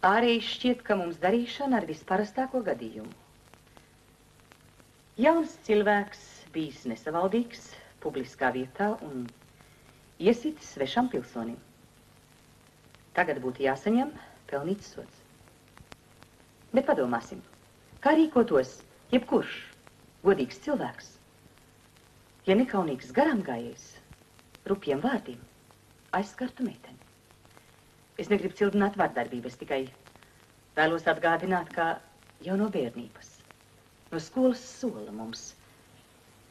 Ārēji šķiet, ka mums darīšana ar visparastāko gadījumu. Jauns cilvēks bijis nesavaldīgs publiskā vietā un iesitis svešam pilsonim. Tagad būtu jāsaņem pelnīts sods. Bet padomāsim, kā rīkotos jebkurš godīgs cilvēks, ja nekaunīgs garām gājējs rupjiem vārdiem aizskartu meiteni. Es negribu cildināt vārdarbību, es tikai vēlos atgādināt, ka jau no bērnības, no skolas sola mums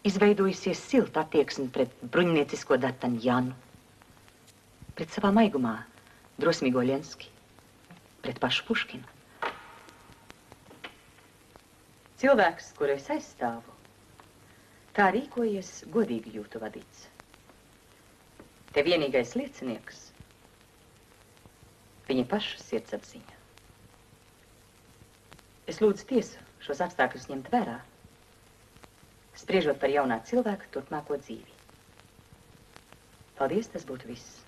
izveidojusies silta attieksme pret bruņniecisko datani Janu, pret savā maigumā drosmīgo Ļenski, pret pašu Puškinu. Cilvēks, kuru es aizstāvu, tā rīkojies godīgi jūtu vadīts. Te vienīgais liecinieks viņa paša sirdsapziņa. Es lūdzu tiesu šos apstākļus ņemt vērā, spriežot par jaunā cilvēka turpmāko dzīvi. Paldies, tas būtu viss.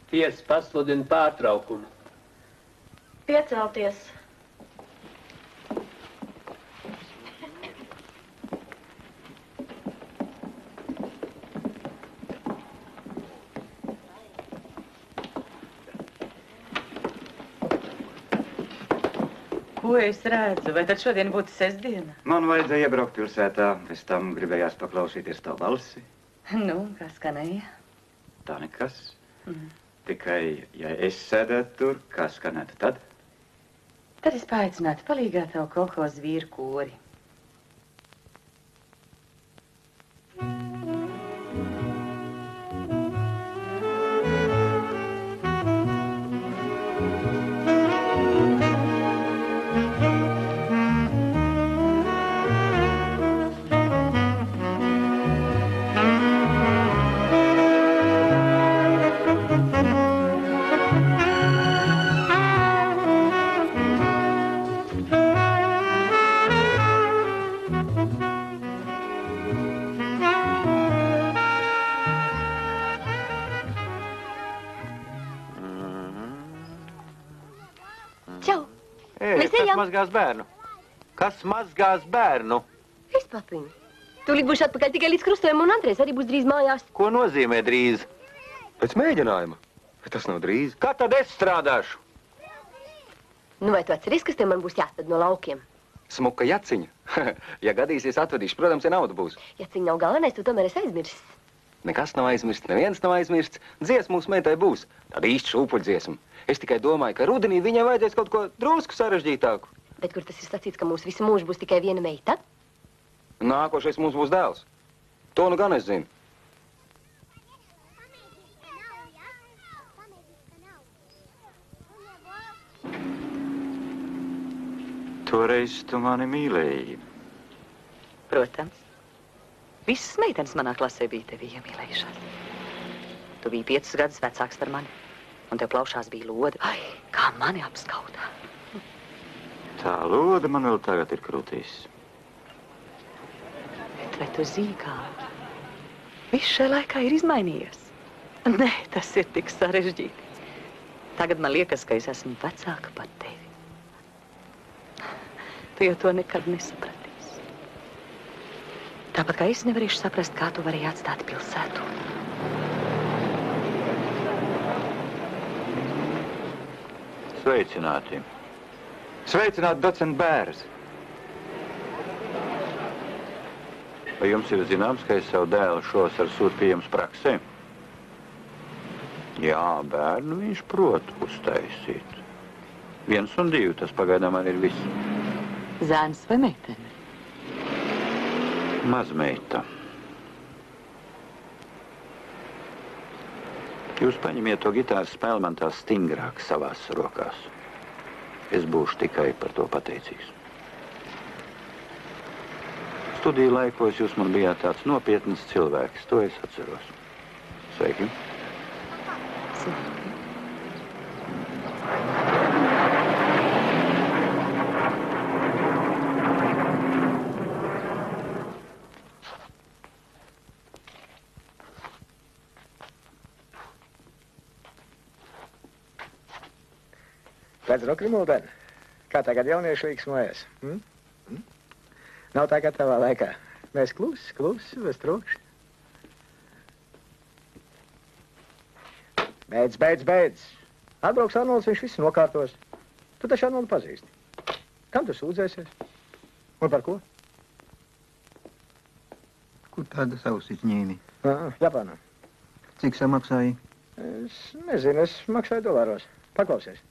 Tiesa pasludina pārtraukumu. Piecelties. Ko es redzu? Vai tad šodien būtu sestdiena? Man vajadzēja iebraukt pilsētā, pēc tam gribējās paklausīties tavu balsi. Nu, kas skanēja? Tā nekas. Tikai, ja es sēdētu tur, kā skanētu tad? Tad es paaicinātu palīgā tavu kolhozu vīru kori. Mazgās bērnu? Kas mazgās bērnu? Es, papiņ. Tūlīt būšu atpakaļ tikai līdz krustojumam un Andrejs arī būs drīz mājās. Ko nozīmē drīz? Pēc mēģinājuma. Bet tas nav drīz. Kā tad es strādāšu? Nu, vai tu atceries, kas te man būs jāatved no laukiem? Smuka jaciņa. Ja gadīsies, atvedīšu. Protams, ja nauda būs. Jaciņa nav galvenais, tu tomēr esi aizmirsis. Nekas nav aizmirsts, neviens nav aizmirsts. Dziesma mūsu meitai būs. Tāda īsta šūpuļdziesma. Es tikai domāju, ka rudenī viņai vajadzēs kaut ko drusku sarežģītāku. Bet kur tas ir sacīts, ka mūsu visu mūžu būs tikai viena meita? Nākošais mums būs dēls. To nu gan es zinu. Toreiz tu mani mīlēji. Protams. Visas meitenes manā klasē bija tevi iemīlējušās. Tu biji 5 gadus vecāks par mani, un tev plaušās bija lode. Ai, kā mani apskaudā. Tā lode man vēl tagad ir krūtīs. Bet vai tu zini, kā? Viss šajā laikā ir izmainījies. Nē, tas ir tik sarežģīti. Tagad man liekas, ka es esmu vecāka par tevi. Tu jau to nekad nesapratīsi. Tāpat kā es nevarēšu saprast, kā tu varēji atstāt pilsētu. Sveicināti. Sveicināti, docent Bērs. Vai jums ir zināms, ka es savu dēlu šovasar sūtu pieejams praksē? Jā, bērnu viņš prot uztaisīt. 1 un 2, tas pagaidām arī ir viss. Zēns vai meitene? Mazmeita. Jūs paņemiet to ģitāras spēli man tā stingrāk savās rokās. Es būšu tikai par to pateicīgs. Studiju laikos jūs man bijāt tāds nopietns cilvēks, to es atceros. Sveiki. Sveiki. Redz, Krimulden, kā tagad jaunieši līksmojas? Nav tā kā tavā laikā. Mēs klusi, bez trokšņa. Beidz. Atbrauks Arnolds, viņš visu nokārtos. Tu taču Arnoldu pazīsti. Kam tu sūdzēsies? Un par ko? Kur tādas ausis ņēmi? Japānā. Cik samaksāji? Es nezinu, es maksāju dolāros. Paklausies.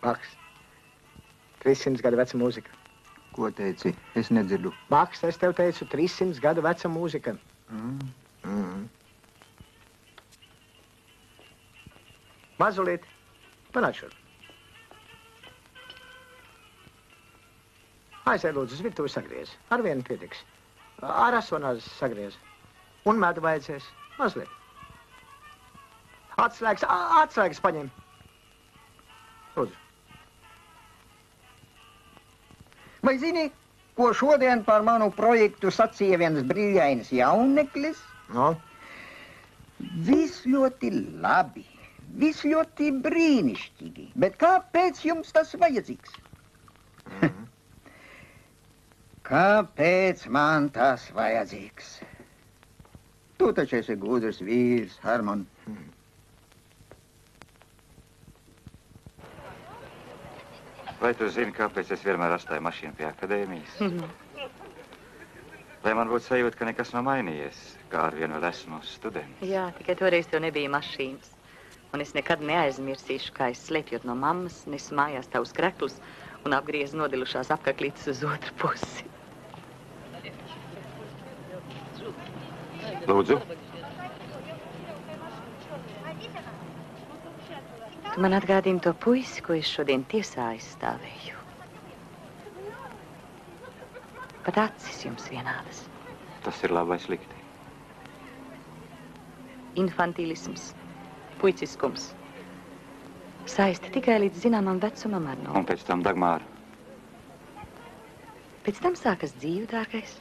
Baks. 300 gadu veca mūzika. Ko teici? Es nedzirdu. Baks, es tev teicu, 300 gadu veca mūzika. Mazulīt, panāc šur. Aizēj, lūdzu, uz virtuvi sagriez. Ar vienu pietiks. Ar asonās sagriez. Un medu vajadzēs. Mazliet. Atslēgas paņem. Lūdzu. Vai zini, ko šodien par manu projektu sacīja viens brīļainis jauneklis? No? Viss ļoti labi, viss ļoti brīnišķīgi, bet kāpēc jums tas vajadzīgs? Kāpēc man tas vajadzīgs? Tu taču esi gudrs vīrs, Herman. Vai tu zini, kāpēc es vienmēr atstāju mašīnu pie akadēmijas? Lai man būtu sajūta, ka nekas nav mainījies, kā ar vienu vēl esmu students. Jā, tikai toreiz tev nebija mašīnas. Un es nekad neaizmirsīšu, kā es slēpjot no mammas, nesu mājās tavus kreklus un apgriezu nodilušās apkaklītes uz otru pusi. Lūdzu. Tu man atgādini to puisi, ko es šodien tiesā aizstāvēju. Pat acis jums vienādas. Tas ir labi vai slikti? Infantilisms, puiciskums. Saisti tikai līdz zināmam vecumam, Arnold. Un pēc tam Dagmāra. Pēc tam sākas dzīve, dārgais.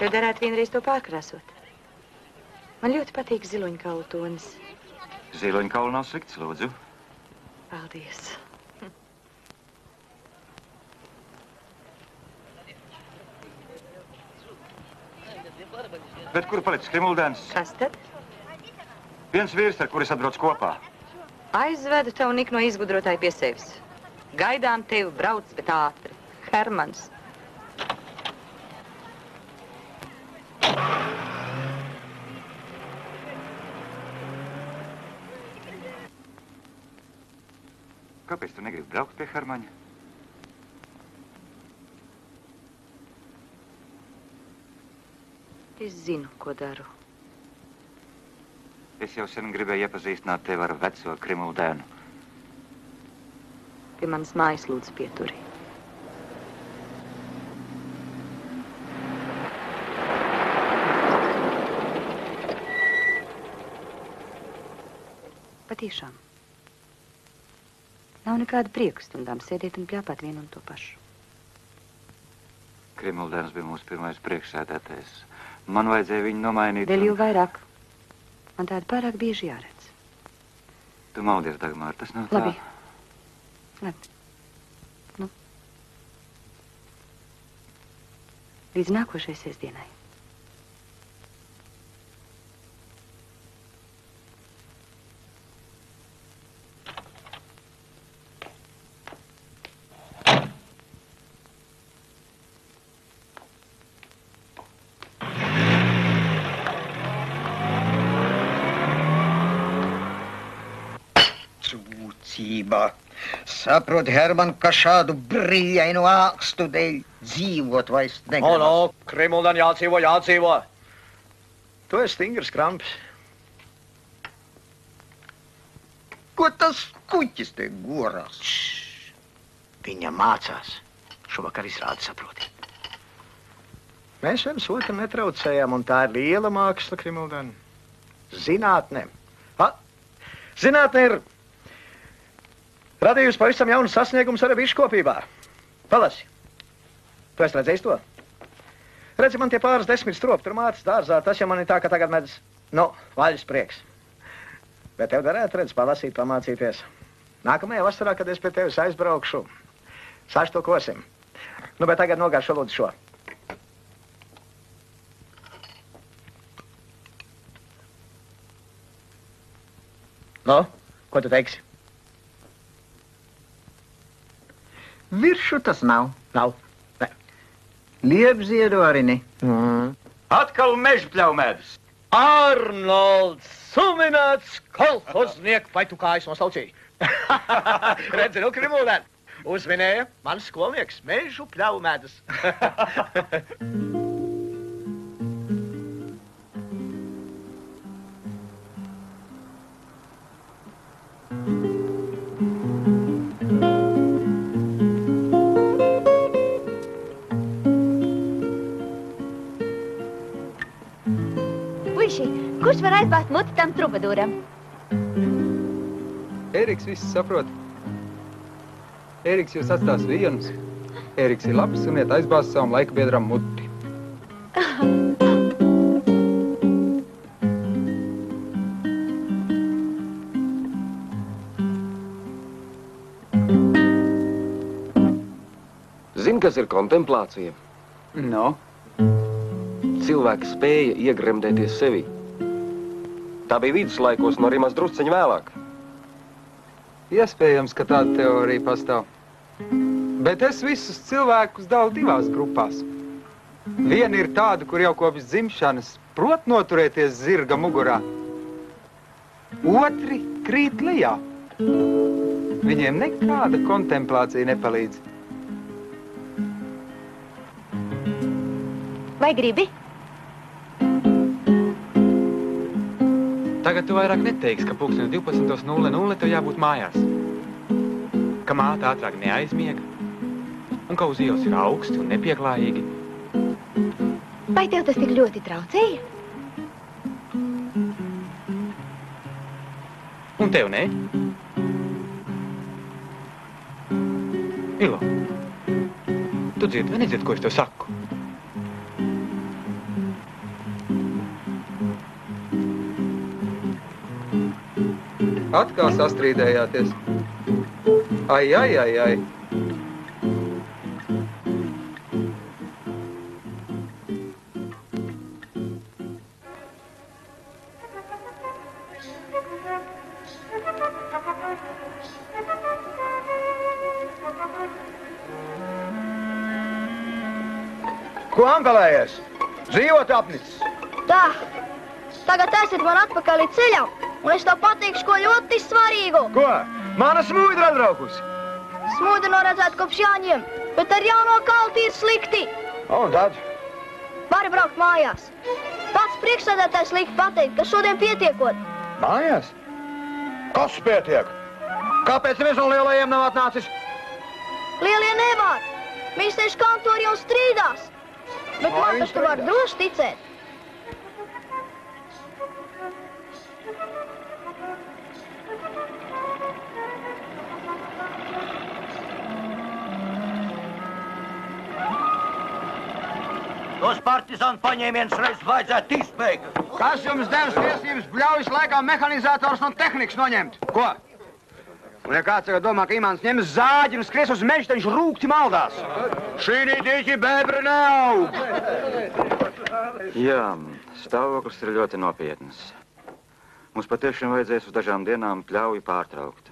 Tev darētu vienreiz to pārkrāsot. Man ļoti patīk ziloņkaulu tonis. Ziloņkaulu nav slikts, lūdzu. Paldies. Bet kur palicis Krimuldens? Kas tad? Viens vīrs, ar kuri atbrauc kopā. Aizvedu tavu Niku no izgudrotāja pie sevis. Gaidām tevi, brauc, bet ātri. Hermans. Kāpēc tu negribi braukt pie Hermaņa? Es zinu, ko daru. Es jau sen gribēju iepazīstināt tevi ar veco Krimuldēnu. Pie manas mājas lūdzu pieturi. Patiešām. Nav nekāda prieka stundām sēdēt un pļāpāt vienu un to pašu. Krimuldēns bija mūsu pirmais priekšsēdētājs. Man vajadzēja viņu nomainīt. Vēl jau vairāk. Man tāda pārāk bieži jāredz. Tu maldies, Dagmāra, tas nav tā. Labi. Labi. Nu. Līdz nākošai sestdienai. Saproti, Herman, ka šādu brīļainu ākstu dēļ dzīvot vairs negribas. No, Krimulden jādzīvo. Tu esi stingrs kramps. Ko tas kuķis te gorās? Viņa mācās. Šovakar izrādi saproti. Mēs viens otru netraucējām, un tā ir liela māksla, Krimulden. Zinātne. Zinātne ir Radījusi pavisam jaunu sasniegumus arī biškopībā. Palasi. Tu esi redzējis to? Redzi, man tie pāris 10 stropi tur mātes dārzā, tas jau man ir tā, ka tagad medz, vaļas prieks. Bet tev darētu, redz, palasīt, pamācīties. Nākamajā vasarā, kad es pie tevis aizbraukšu, saštukosim. Bet tagad nogāšu lūdzu šo. Ko tu teiksi? Viršu tas nav. Nav. Ne. Liepziedu arī ne. Atkal mežpļaumēdus. Arnolds, suminēts kolhozniek, vai tu kājas noslaucīji? Redzi, Krimuldēn, uzvinēja mans skolnieks, mežu pļaumēdus. Kurš var aizbāzt muti tam trubadūram? Ēriks viss saprot. Ēriks jūs atstās vienus. Ēriks ir labs un iet aizbāzt savam laika biedram muti. Zini, kas ir kontemplācija? No? Cilvēks spēja iegremdēties sevi. Tā bija viduslaikos, no arī maz drusceņi vēlāk. Iespējams, ka tāda teorija pastāv. Bet es visus cilvēkus dalu 2 grupās. Viena ir tāda, kur jau kopš dzimšanas prot noturēties zirga mugurā. Otri krīt lejā. Viņiem nekāda kontemplācija nepalīdz. Vai gribi? Tagad tu vairāk neteiksi, ka pulksteni 12:00 tev jābūt mājās. Ka māte ātrāk neaizmiega un ka uz ielas ir augsti un nepieklājīgi. Vai tev tas tik ļoti traucēja? Un tev ne? Ilo, tu dzirdi vai nedzirdi, ko es tev saku? Atkal sastrīdējāties. Ai, ai, ai, ai. Ko angalējies? Dzīvot apnicis. Tā, tagad esiet man atpakaļ ceļam, un es tev pateikšu, ko ļoti svarīgu. Ko? Mana smūdra atbraukusi. Smūdra noredzēt kopš jāņem, bet ar jauno kalti ir slikti. Un tad? Vari braukt mājās. Pats priekšsēdētājs lika pateikt, ka šodien pietiekot. Mājās? Kas pietiek? Kāpēc neviens no lielajiem nav atnācis? Lielie nevar. Viņš tieši kantori jau strīdās. Bet man taču tu vari droši ticēt. Tos partizānu paņēmienus reiz vajadzētu izbeigt. Kas jums devis tiesības bļaujas laikā mehanizators no tehnikas noņemt? Ko? Un ja kāds tagad domā, ka Imants ņems zāģi un skries uz mežu, tad viņš rūgti maldās. Šī dīķi bebri neaug! Jā, stāvoklis ir ļoti nopietns. Mums patiešām vajadzēs uz dažām dienām pļauju pārtraukt.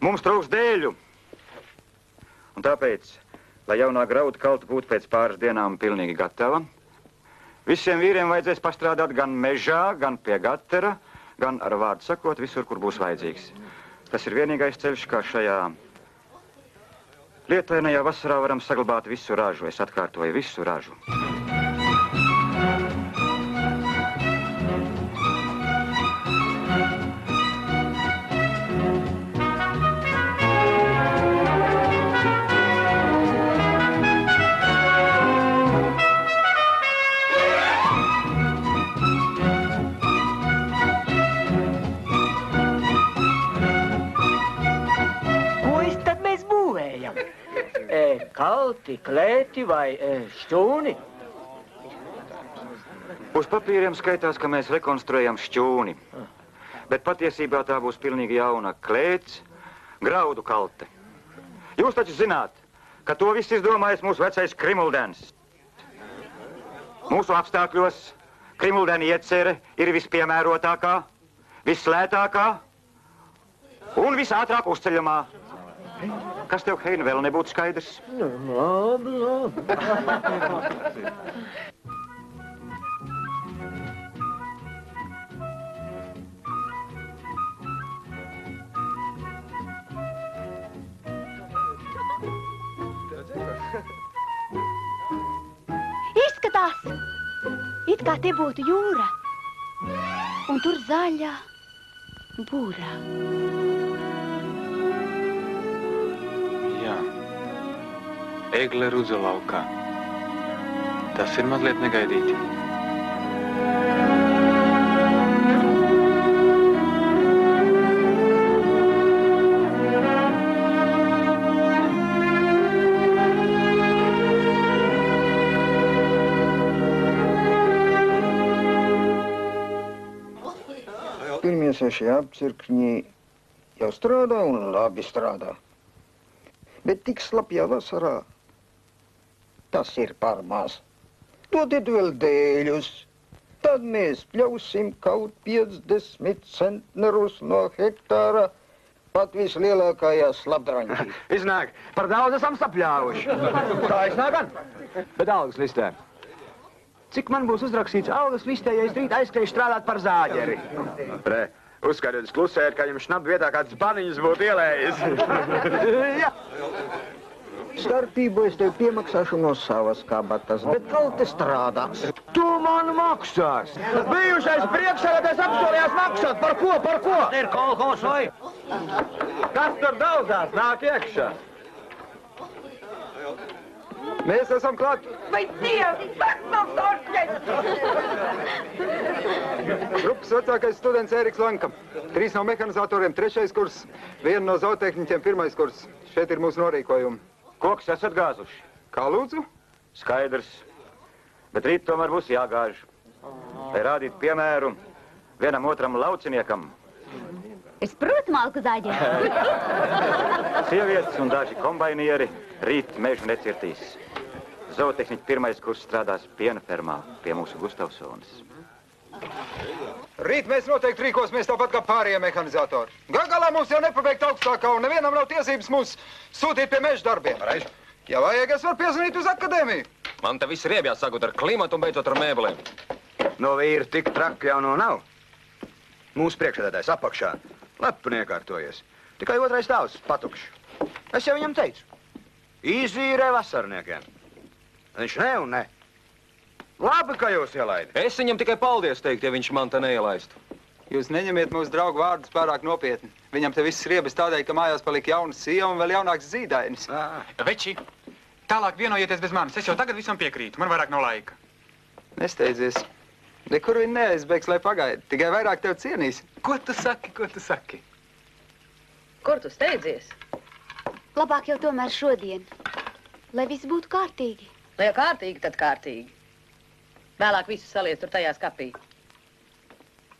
Mums trūks dēļu. Un tāpēc, lai jaunā graudu kalta būtu pēc pāris dienām pilnīgi gatava, visiem vīriem vajadzēs pastrādāt gan mežā, gan pie gatera, gan ar vārdu sakot visur, kur būs vajadzīgs. Tas ir vienīgais ceļš, kā šajā lietainajā vasarā varam saglabāt visu ražu. Es atkārtoju visu ražu. kalti, klēti vai šķūni? Uz papīriem skaitās, ka mēs rekonstruējam šķūni. Bet patiesībā tā būs pilnīgi jauna klēts, graudu kalte. Jūs taču zināt, ka to viss izdomājis mūsu vecais Krimuldens. Mūsu apstākļos Krimuldena iecere ir vispiemērotākā, vislētākā un visātrāk uzceļamā. Kas tev, Hein, vēl nebūtu skaidrs? Labi. Izskatās, it kā te būtu jūra, un tur zaļa būra. Jā, egle rudza laukā. Tas ir mazliet negaidīti. Pirmie 6 apcirkņi jau strādā un labi strādā. Bet tik slapjā vasarā tas ir par maz. Dodiet vēl dēļus, tad mēs pļausim kaut 50 centnerus no hektāra pat vislielākajā slapdraņķī. Iznāk, par daudz esam sapļāvuši. Tā iznāk gan. Bet algas listē. Cik man būs uzrakstīts algas listē, ja es rīt aizskriešu strādāt par zāģeri? Re, uzskatiet, klusēt, ka jums šnap vietā kāds baniņas būtu ielējis. Jā. Starpību es tev piemaksāšu no savas kabatas, bet kalte strādās. Tu man maksās! Bijušais priekšsēdētājs apsolījās maksāt. Par ko, par ko? Ir kolhos vai? Kas tur daudzās? Nāk iekšā. Mēs esam klāt. Vai Dievs, pats nav Grupas vecākais students Ēriks Lanka. 3 no mehanizatoriem 3. kurs, 1 no zootehniķiem 1. kurs. Šeit ir mūsu norīkojumi. Koks esat gāzuši? Kā lūdzu? Skaidrs. Bet rīt tomēr būs jāgāž. Lai rādītu piemēru vienam otram lauciniekam. Es protu malku zāģeri. Sievietes un daži kombainieri rīt mežu necirtīs. Zootehniķi 1. kurs strādās piena fermā pie mūsu Gustavsonas. Rīt mēs noteikti rīkosimies tāpat kā pārējie mehanizatori. Galā mums jau nepabeigt augstākā un nevienam nav tiesības mūs sūtīt pie meža darbiem. Pareizi. Ja vajag, es varu piezvanīt uz akadēmiju. Man te viss ir iebjās, sākot ar klimatu un beidzot ar mēbelēm. No vīra tik traki jau no nav. Mūsu priekšsēdētājs apakšā. Lepni iekārtojies. Tikai 2. stāvs patukšs. Es jau viņam teicu. Izīrē vasarniekiem. Viņš ne un ne. Labi, ka jūs ielaidi. Es viņam tikai paldies teikt, ja viņš man te neielaistu. Jūs neņemiet mūsu draugu vārdus pārāk nopietni. Viņam te viss riebas tādēļ, ka mājās palika jauna sieva un vēl jaunāks zīdainis. Veči, tālāk vienojieties bez manis. Es jau tagad visam piekrītu. Man vairāk nav laika. Nesteidzies. Nekur viņi neaizbēgs, lai pagaida. Tikai vairāk tev cienīs. Ko tu saki, ko tu saki? Kur tu steidzies? Labāk jau tomēr šodien, lai viss būtu kārtīgi. Nu, ja kārtīgi, tad kārtīgi. Vēlāk visu saliec tur tajā skapī.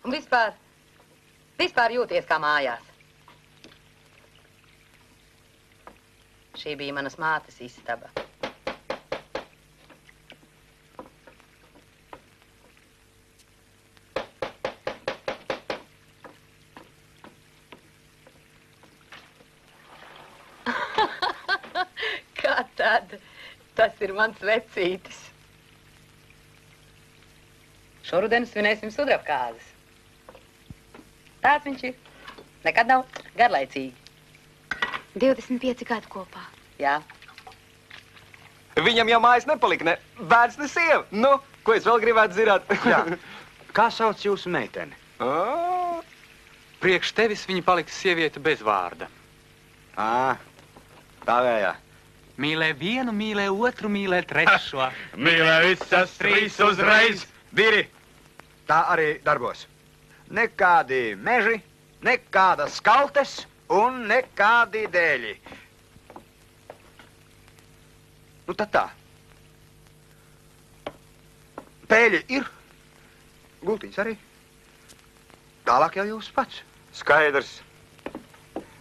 Un vispār jūties kā mājās. Šī bija manas mātes istaba. Kā tad? Tas ir mans vecītis. Šoruden svinēsim sudrabkāzes. Tāds viņš ir. Nekad nav garlaicīgi. 25 gadu kopā. Jā. Viņam jau mājas nepalika, ne bērns, ne sieva. Nu, ko es vēl gribētu zināt? Jā. Kā sauc jūsu meiteni? Priekš tevis viņa paliks sieviete bez vārda. Tavējā. Mīlē vienu, mīlē otru, mīlē trešo. Mīlē visas 3 uzreiz. Diri. Tā arī darbos. Nekādi meži, nekādas kaltes un nekādi dēļi. Nu tad tā. Pēļi ir. Gultiņas arī. Tālāk jau jūs pats. Skaidrs.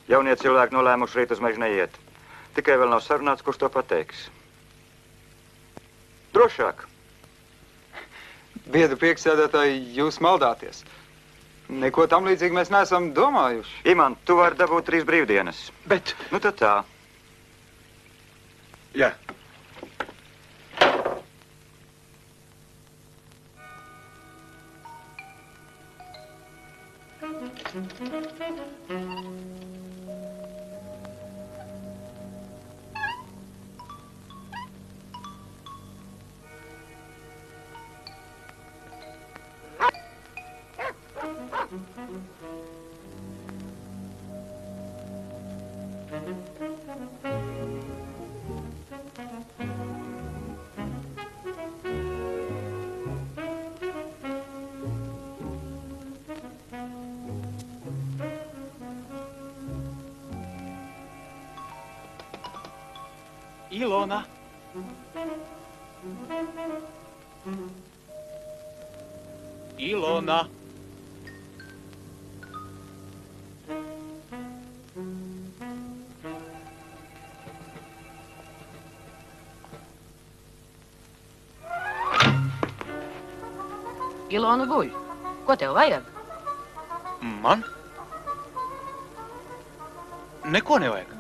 Jaunie cilvēki nolēmuši rīt uz mežu neiet. Tikai vēl nav sarunāts, kurš to pateiks. Drošāk. Biedru priekšsēdētāji, jūs maldāties. Neko tam līdzīgi mēs neesam domājuši. Imant, tu vari dabūt 3 brīvdienas. Bet... Nu tad tā. Jā. Ilona. Ilona. Ilona guļ. Ko tev vajag? Man? Neko nevajag.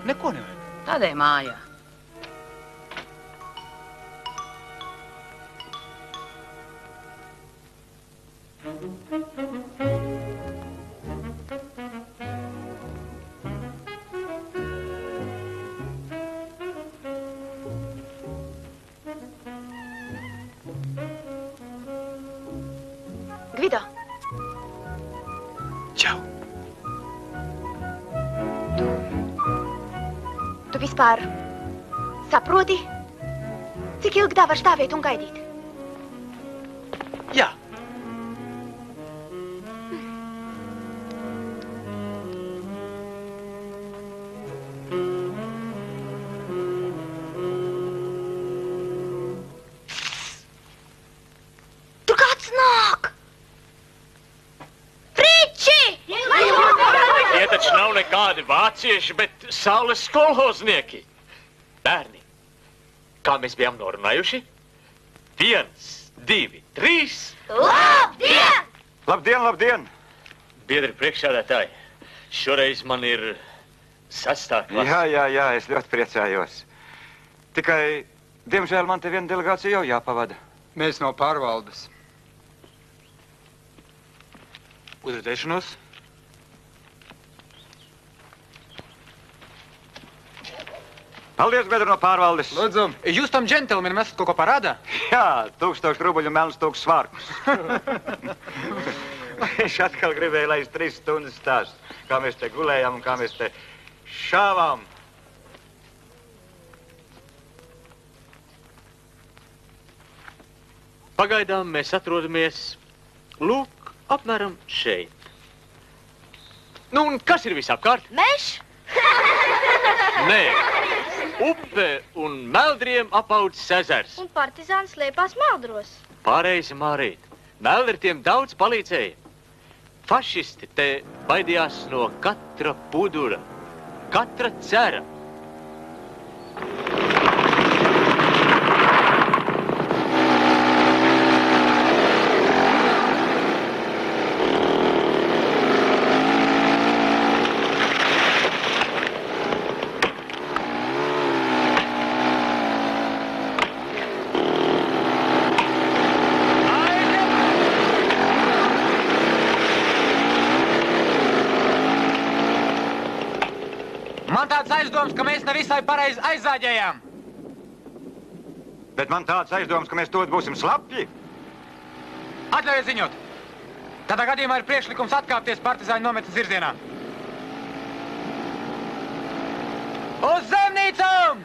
Neko nevajag. Tādēļ mājā. Gvido. Čau. Tu vispār saproti, cik ilgi tā var stāvēt un gaidīt? Jā. Tur kāds nāk! Friči! Tie taču nav nekādi vācieši, bet saules kolhoznieki. Bērni, kā mēs bijām norunājuši? 1, 2, 3. Labdien! Labdien, labdien! Biedri priekšsēdētāji, šoreiz man ir 6. klase. Jā, es ļoti priecājos. Tikai, diemžēl, man te viena delegācija jau jāpavada. Mēs no pārvaldes. Uz redzēšanos. Paldies, biedri no pārvaldes. Lūdzu. Jūs tam džentelmenim esat kaut ko parādā? Jā, 1000 rubļu melns tūks svārkus. Viņš atkal gribēja laist 3 stundas stāst, kā mēs te gulējām un kā mēs te šāvām. Pagaidām mēs atrodamies, lūk, apmēram šeit. Nu, un kas ir visapkārt? Mežs? Nē, upe un meldriem apaudzis ezers. Un partizāns slēpās meldros. Pareizi, Mārīt. Meldritiem daudz palīdzēja. Fašisti te baidījās no katra pudura, katra cera. Man tāds aizdoms, ka mēs nevisai pareizi aizāģējām. Bet man tāds aizdoms, ka mēs tūlīt būsim slapji. Atļaujiet ziņot. Tādā gadījumā ir priekšlikums atkāpties partizāņu nometnes virzienā. Uz zemnīcām!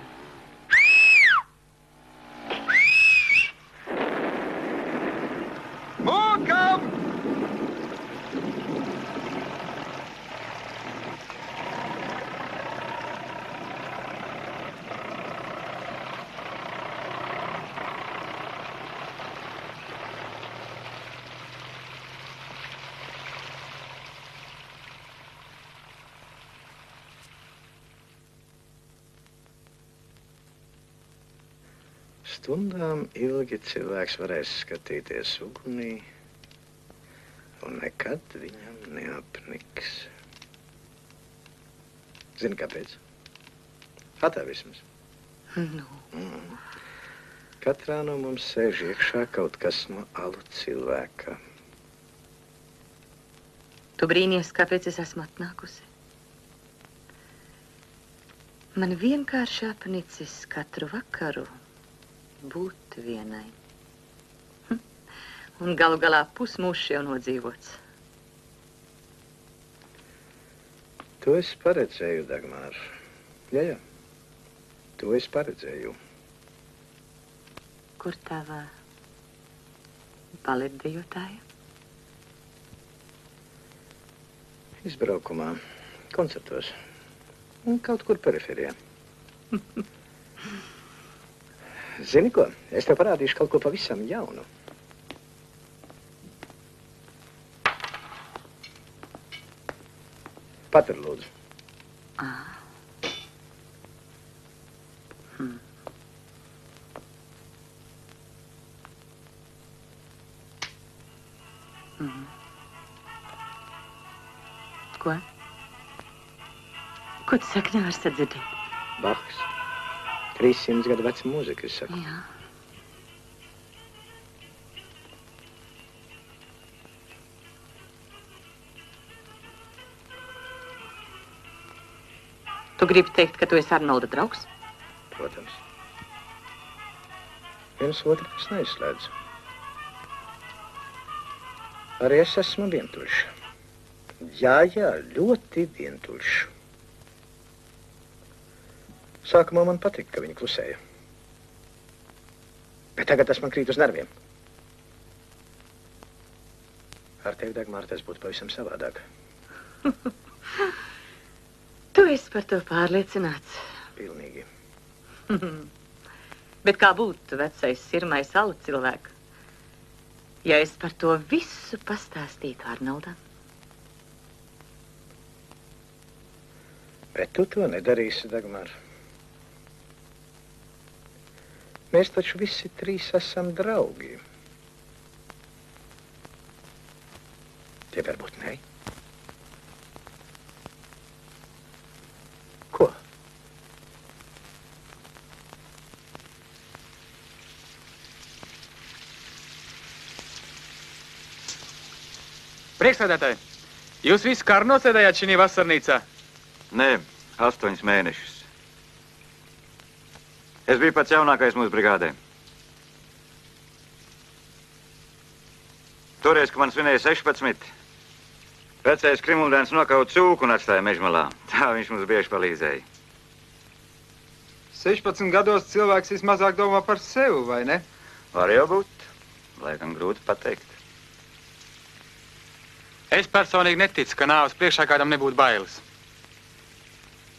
Mūkam! Stundām ilgi cilvēks varēs skatīties ugunī, un nekad viņam neapniks. Zini, kāpēc? Atavisms. Nu. Katrā no mums sēž iekšā kaut kas no alu cilvēka. Tu brīnies, kāpēc es esmu atnākusi? Man vienkārši apnicis katru vakaru būt vienai. Un galu galā pusmūžs jau nodzīvots. To es paredzēju, Dagmār. Jā. To es paredzēju. Kur tava baletdejotāja? Izbraukumā, koncertos. Un kaut kur periferijā. Zini ko? Es tev parādīšu kaut ko pavisam jaunu. Patur, lūdzu. Ko? Ko tu saki, nevar sadzirdēt? Bachs. 300 gadu veca mūzika, es saku. Jā. Tu gribi teikt, ka tu esi Arnolda draugs? Protams. Viens otru es neizslēdzu. Arī es esmu vientuļš. Jā, ļoti vientuļš. Sākumā man patika, ka viņi klusēja. Bet tagad tas man krīt uz nerviem. Ar tevi, Dagmār, tas būtu pavisam savādāk. Tu esi par to pārliecināts. Pilnīgi. Bet kā būtu vecais sirmais alu cilvēku, ja es par to visu pastāstītu Arnoldam? Bet tu to nedarīsi, Dagmār. Mēs taču visi trīs esam draugi. Tie varbūt ne. Ko? Priekšsēdētāji, jūs visi kā nosēdējāt šī vasarnīcā? Nē, 8 mēnešus. Es biju pats jaunākais mūsu brigādē. Toreiz, kad man svinēja 16, vecais Krimuldēns nokauta cūku un atstāja mežmalā. Tā viņš mums bieži palīdzēja. 16 gados cilvēks vismazāk domā par sevi, vai ne? Var jau būt. Laikam grūti pateikt. Es personīgi neticu, ka nāves priekšā kādam nebūtu bailes.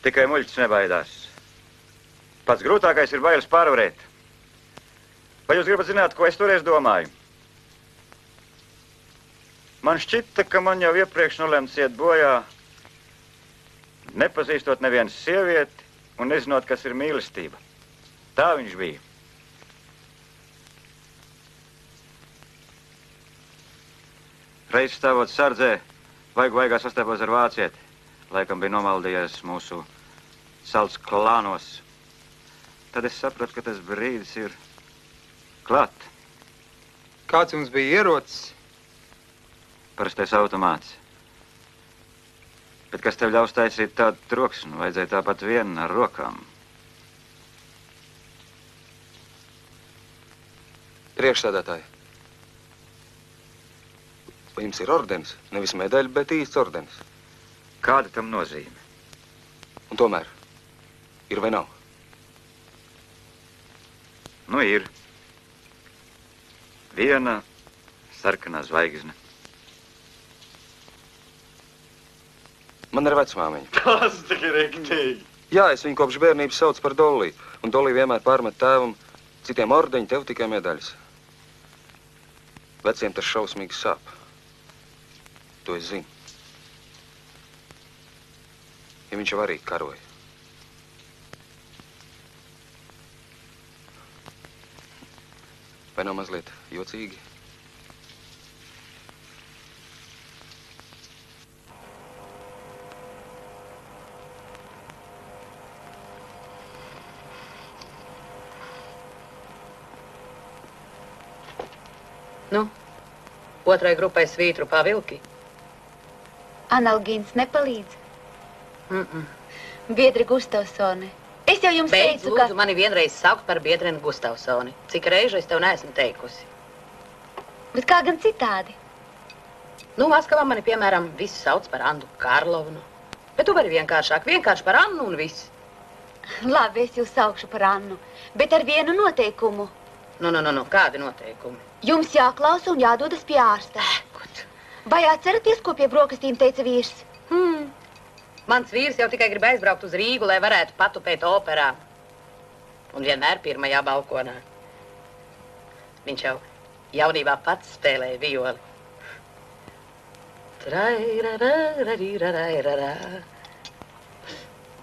Tikai muļķis nebaidās. Pats grūtākais ir bailes pārvarēt. Vai jūs gribat zināt, ko es toreiz domāju? Man šķita, ka man jau iepriekš nolemts iet bojā, nepazīstot nevienu sievieti un nezinot, kas ir mīlestība. Tā viņš bija. Reiz stāvot sardzē, vaigā sastapos ar vācieti. Laikam bija nomaldījies mūsu salds klānos. Tad es sapratu, ka tas brīdis ir klāt. Kāds jums bija ierocis? Parastais automāts. Bet kas tev ļaus taisīt tādu troksni? Vajadzēja tāpat vienu ar rokām. Priekšsēdētāji, vai jums ir ordenis? Nevis medaļa, bet īsts ordenis. Kāda tam nozīme? Un tomēr, ir vai nav? Nu, ir. Viena sarkanā zvaigzne. Man ir vecmāmiņa. Tas tik ir riktīgi. Jā, es viņu kopš bērnības saucu par Dolly. Un Dolly vienmēr pārmet tēvam citiem ordeņi, tev tikai medaļas. Veciem tas šausmīgi sāp. To es zinu. Ja viņš jau arī karoja. Vai nav mazliet jocīgi? Nu, otrai grupai svītru pavilki. Analgīns nepalīdz. Biedri Gustavsone. Es jau jums teicu, ka... Lūdzu, mani vienreiz saukt par biedreni Gustavsoni. Cik reižu es tev neesmu teikusi? Bet kā gan citādi? Nu, Maskavā mani, piemēram, visi sauc par Andu Karlovnu. Bet tu vari vienkāršāk, vienkārši par Annu un viss. Labi, es jūs saukšu par Annu, bet ar vienu noteikumu. Nu, kādi noteikumi? Jums jāklausa un jādodas pie ārsta. Vai atceraties, ko pie brokastīm teica vīrs? Mans vīrs jau tikai grib aizbraukt uz Rīgu, lai varētu patupēt operā. Un vienmēr pirmajā balkonā. Viņš jau jaunībā pats spēlēja violi.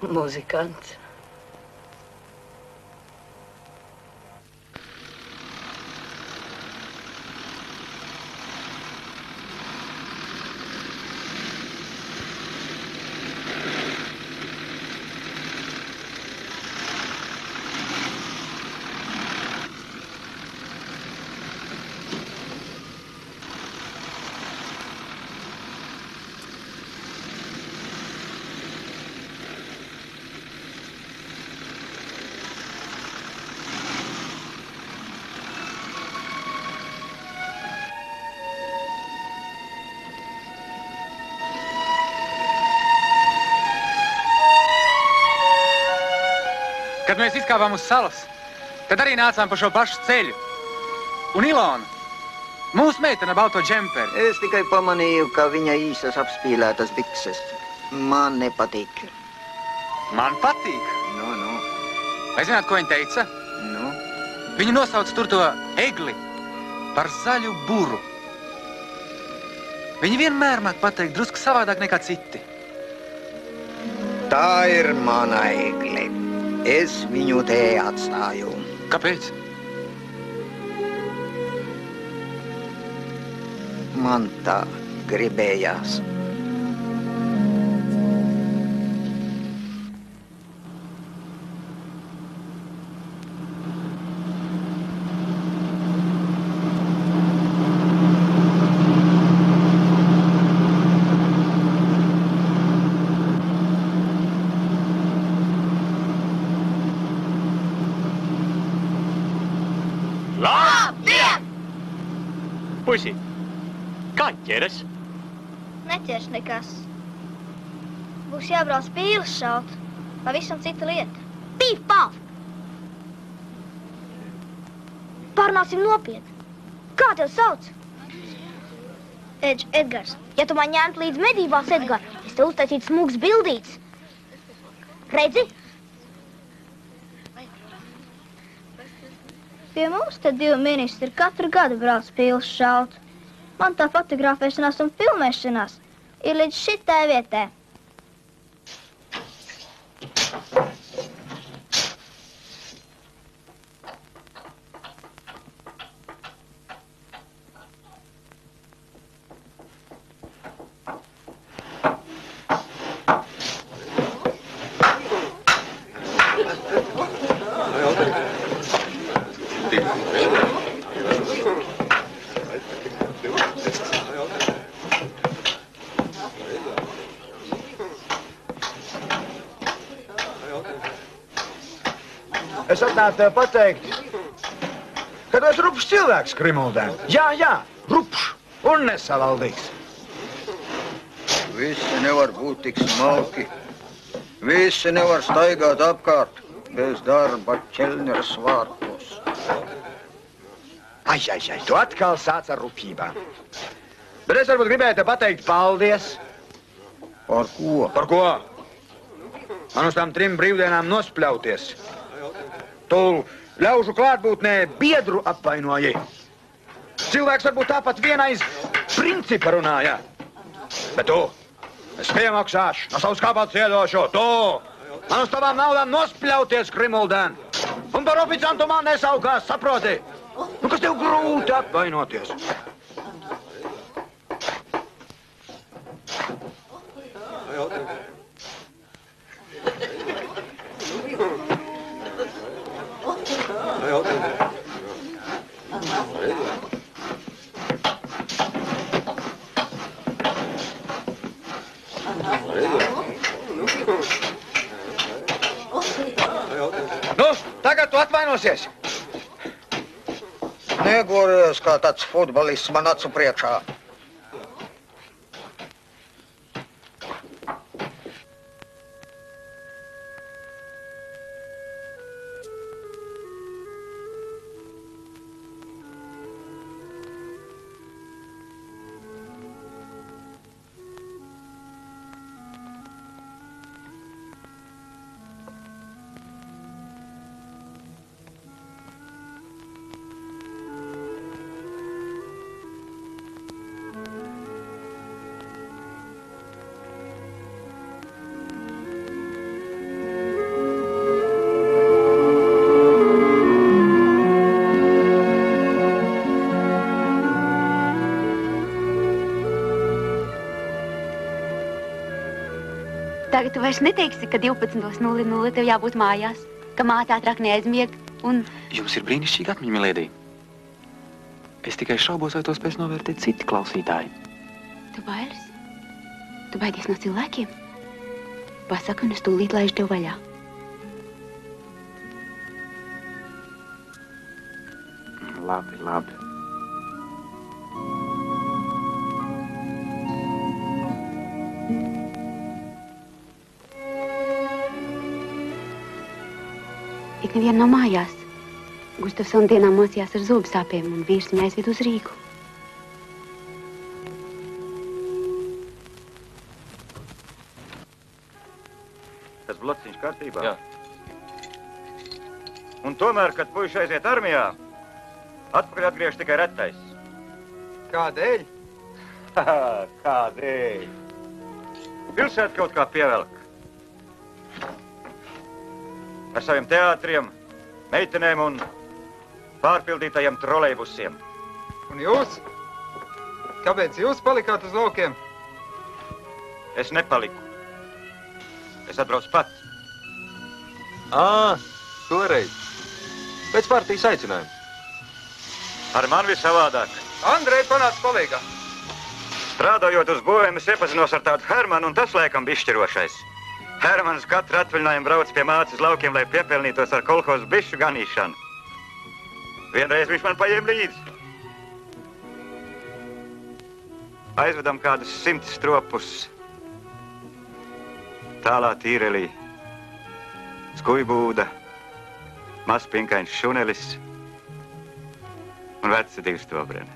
Muzikants. Kad mēs izkāpām uz salas, tad arī nācām pa šo pašu ceļu. Un Ilona, mūsu meitene balto džemperi. Es tikai pamanīju, ka viņa īsas apspīlētas bikses. Man nepatīk. Man patīk? Nu. Vai zināt, ko viņa teica? Nu? Viņa nosauca tur to egli par zaļu buru. Viņa vienmēr māk pateikt drusku savādāk nekā citi. Tā ir mana egle. Es viņu te atstāju. Kāpēc? Man tā gribējās. Puisi, kā ķeras? Neķers nekas. Būs jābrauc pīles šaut. Pavisam cita lieta. Pīf, pāf! Pārnāsim nopietni. Kā tev sauc? Edgars. Ja tu man ņemtu līdz medībās, Edgar, es tev uztaisītu smugs bildīts. Redzi? Pie mums te 2 ministri katru gadu brauc pīles šaut. Man tā fotografēšanās un filmēšanās ir līdz šitai vietai. Es atnācu tev pateikt, ka tu esi rupšs cilvēks, Krimuldēn. Jā, rupšs un nesavaldīgs. Visi nevar būt tik smalki. Visi nevar staigāt apkārt bez darba ķelņera svārkos. Ai, tu atkal sāc ar rupjībām. Bet es varbūt gribēju te pateikt paldies. Par ko? Par ko? Man uz tām 3 brīvdienām nospļauties. Tu ļaužu klātbūtnē biedru apvainoji. Cilvēks varbūt tāpat vienais principa runā, jā. Bet tu, es piemaksāšu, no savas kabatas iedošu. Tu, man uz tavām naudām nospļauties, Krimuldēn. Un par oficiantu man nesaukās, saproti? Nu, kas tev grūti apvainoties? Nu, tagad tu atvainosies. Negories kā tāds futbolists man acu priekšā. Tagad tu vairs neteiksi, ka 12:00 tev jābūt mājās, ka māte ātrāk neaizmieg un... Jums ir brīnišķīga atmiņa, milēdī. Es tikai šaubos, vai to spēs novērtēt citi klausītāji. Tu bailes? Tu baidies no cilvēkiem? Pasaka, un es tūlīt laižu tev vaļā. Labi, labi. Ik neviena nav mājās. Gustavs un dienā mocījās ar zobu sāpēm, un vīrs viņu aizved uz Rīgu. Tas blociņš kārtībā? Jā. Un tomēr, kad puiši aiziet armijā, atpakaļ atgriež tikai retais. Kādēļ? Kādēļ? Pilsēta kaut kā pievelk. Ar saviem teātriem, meitenēm un pārpildītajiem trolejbusiem. Un jūs? Kāpēc jūs palikāt uz laukiem? Es nepaliku. Es atbraucu pats. Toreiz. Pēc partijas aicinājuma. Ar mani savādāk. Andrej panāca palīgā. Strādājot uz Bohemas, iepazinos ar tādu Hermanu, un tas laikam bija izšķirošais. Hermans katru atvaļinājumu brauc pie mātes laukiem, lai piepelnītos ar kolhozu bišu ganīšanu. Vienreiz viņš man paņēma līdzi. Aizvedam kādus 100 stropus. Tālā tīrelī, skujbūda, maz pinkains šunelis un veci 2 stobreni.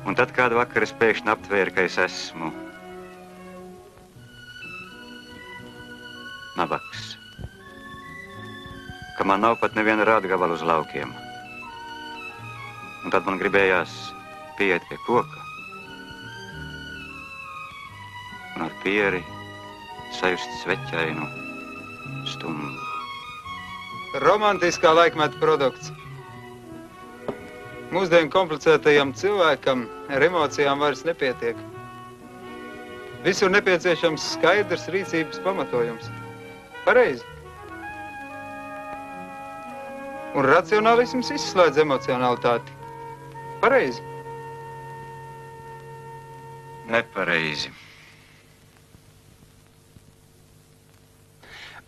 Un tad kādu vakaru es pēkšņi aptvēru, ka es esmu nabaks. Ka man nav pat neviena rādgabala uz laukiem. Un tad man gribējās pieiet pie koka un ar pieri sajust sveķainu stumbu. Romantiskā laikmeta produkts. Mūsdienu komplicētajam cilvēkam ar emocijām vairs nepietiek. Visur nepieciešams skaidrs rīcības pamatojums. Pareizi. Un racionālisms izslēdz emocionalitāti. Pareizi. Nepareizi.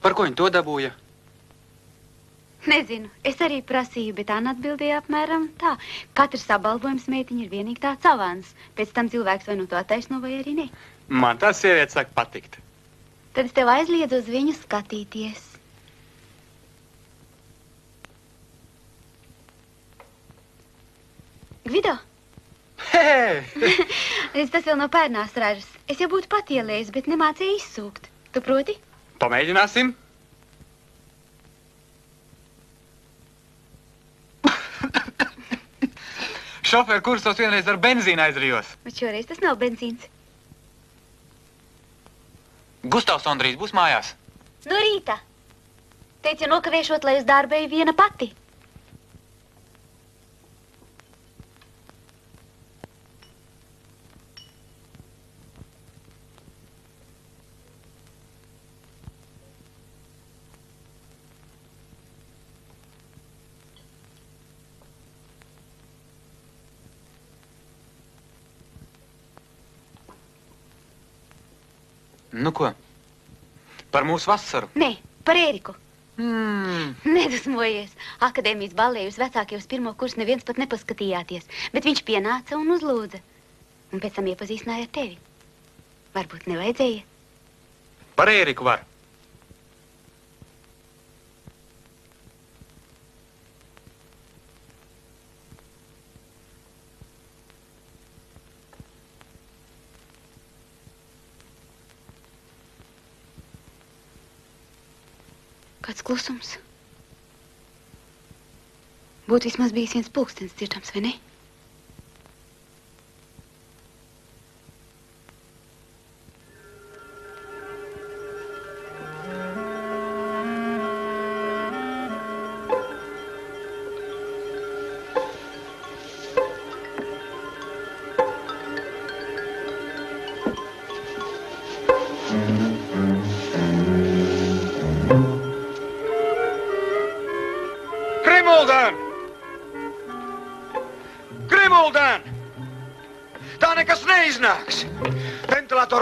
Par ko viņi to dabūja? Nezinu, es arī prasīju, bet Anna atbildēja apmēram tā. Katrs apbalvojums meitiņa ir vienīgi tāds avans. Pēc tam cilvēks vai nu to attaisno, vai arī ne. Man tā sieviete saka patikt. Tad es tev aizliedzu uz viņu skatīties. Gvido? Hei! Tas vēl no pērnās ražas. Es jau būtu pat ielējis, bet nemācīju izsūkt. Tu proti? Pamēģināsim. Šoferu kursos vienreiz ar benzīnu aizrijos. Bet šoreiz tas nav benzīns. Gustavs Ondrijs būs mājās. No rīta. Teicu, nokavēšot, lai uz darbu eju viena pati. Nu ko? Par mūsu vasaru? Nē, par Ēriku. Nedusmojies. Akadēmijas ballē jūs vecākie uz pirmo kursu neviens pat nepaskatījāties, bet viņš pienāca un uzlūdza. Un pēc tam iepazīstināja ar tevi. Varbūt nevajadzēja? Par Ēriku var. Kāds klusums? Būtu vismaz bijis viens pulkstenis dzirdams, vai ne?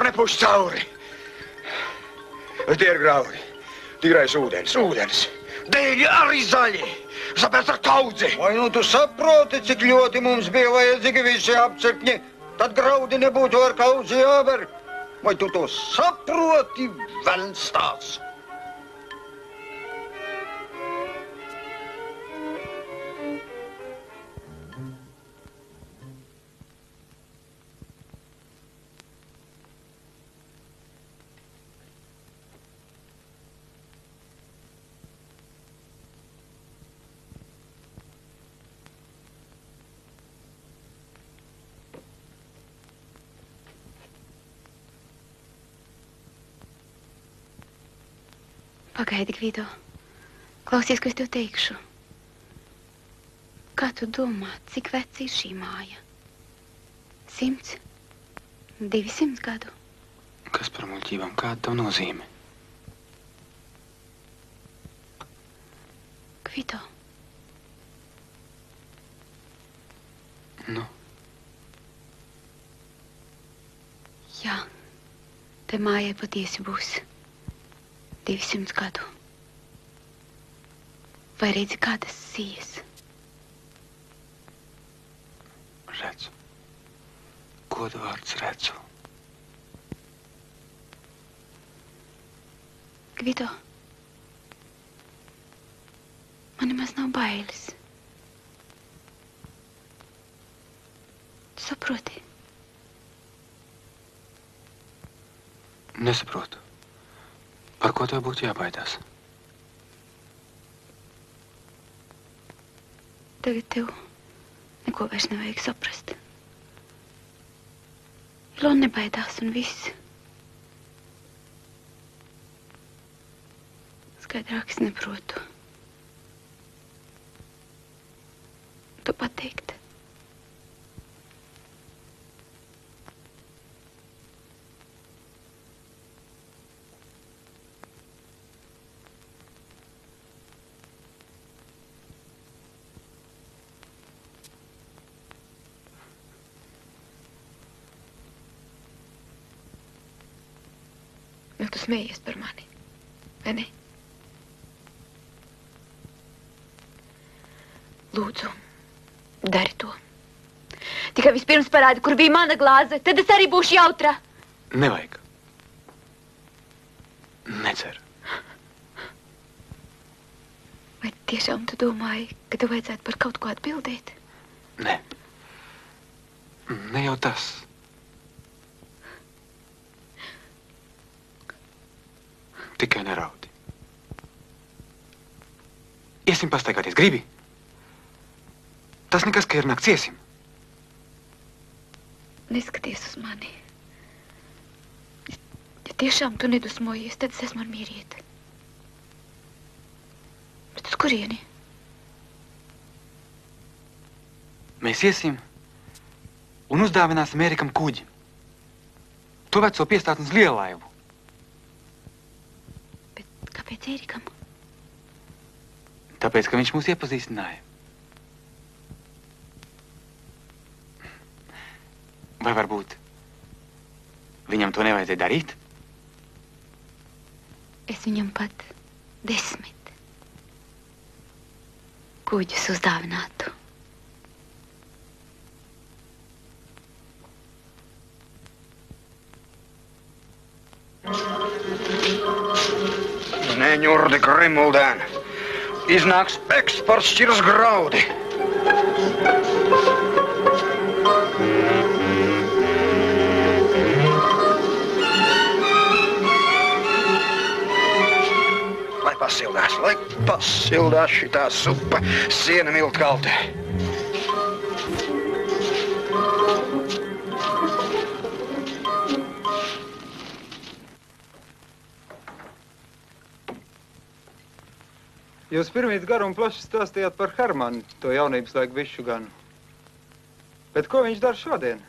Nepūš cauri. Tie ir graudi. Tīrais ūdens, ūdens. Dēļi arī zaļi. Sapēc ar kaudzi. Vai nu tu saproti, cik ļoti mums bija vajadzīgi visi apcerkņi? Tad graudi nebūtu ar kaudzi jāber. Vai tu to saproti, velns tāds? Pagaidi, Gvido. Klausies, ko es tev teikšu. Kā tu domā, cik veca ir šī māja? 100? 200 gadu? Kas par muļķībām? Kāda tev nozīme? Gvido. Nu? Jā, te mājai patiesi būs 200 gadu. Vai redzi kādas sijas? Redzu. Godu vārds redzu. Gvido, man nemaz nav bailes. Tu saproti? Nesaprotu. Par ko tev būtu jābaidās? Tagad tev neko vairs nevajag saprast. Ilona nebaidās un viss. Skaidrāk es neprotu. Tu pateikt. Tu smējies par mani, vai ne? Lūdzu, dari to. Tikai vispirms parādi, kur bija mana glāze, tad es arī būšu jautra. Nevajag. Neceru. Vai tiešām tu domāji, ka tev vajadzētu par kaut ko atbildēt? Nē. Ne jau tas. Tikai neraudi. Iesim pastaigāties, gribi? Tas nekas, ka ir nakts, iesim. Neskaties uz mani. Ja tiešām tu nedusmojies, tad es esmu ar mierieti. Bet uz kurieni? Mēs iesim un uzdāvināsim Ērikam kuģi. To veco piestātnes lielaivu. Kāpēc Ērikam? Tāpēc, ka viņš mūs iepazīstināja. Vai varbūt viņam to nevajadzēja darīt? Es viņam pat 10 kuģus uzdāvinātu. Neņurdi Grimuldēn. Iznāks eksports šķiras graudi. Lai pasildās šitā supa siena miltkaltē. Jūs pirmīt garu un plaši stāstījāt par Hermanu, to jaunības laiku bišu ganu. Bet ko viņš dara šodien?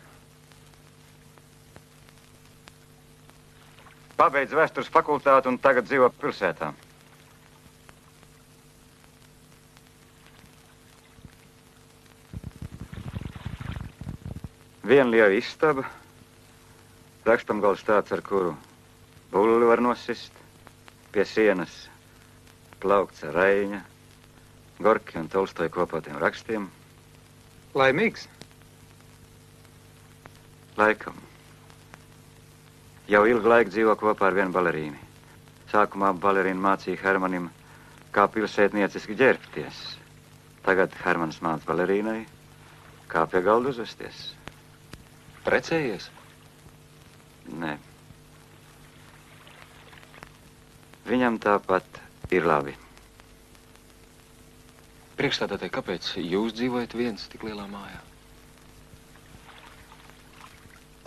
Pabeidz vēstures fakultāti un tagad dzīvo pilsētā. Viena liela istaba, rakstamgals tāds, ar kuru bulli var nosist, pie sienas plaukts ar Reiņa, Gorki un Tolstoja kopotiem rakstiem. Laimīgs? Laikam. Jau ilgu laiku dzīvo kopā ar vienu balerīni. Sākumā balerīna mācīja Hermanim, kā pilsētnieciski ģērbties. Tagad Hermans māca balerīnai, kā pie galda uzvesties. Precējies? Nē. Viņam tāpat ir labi. Priekšstādātāji, kāpēc jūs dzīvojat viens tik lielā mājā?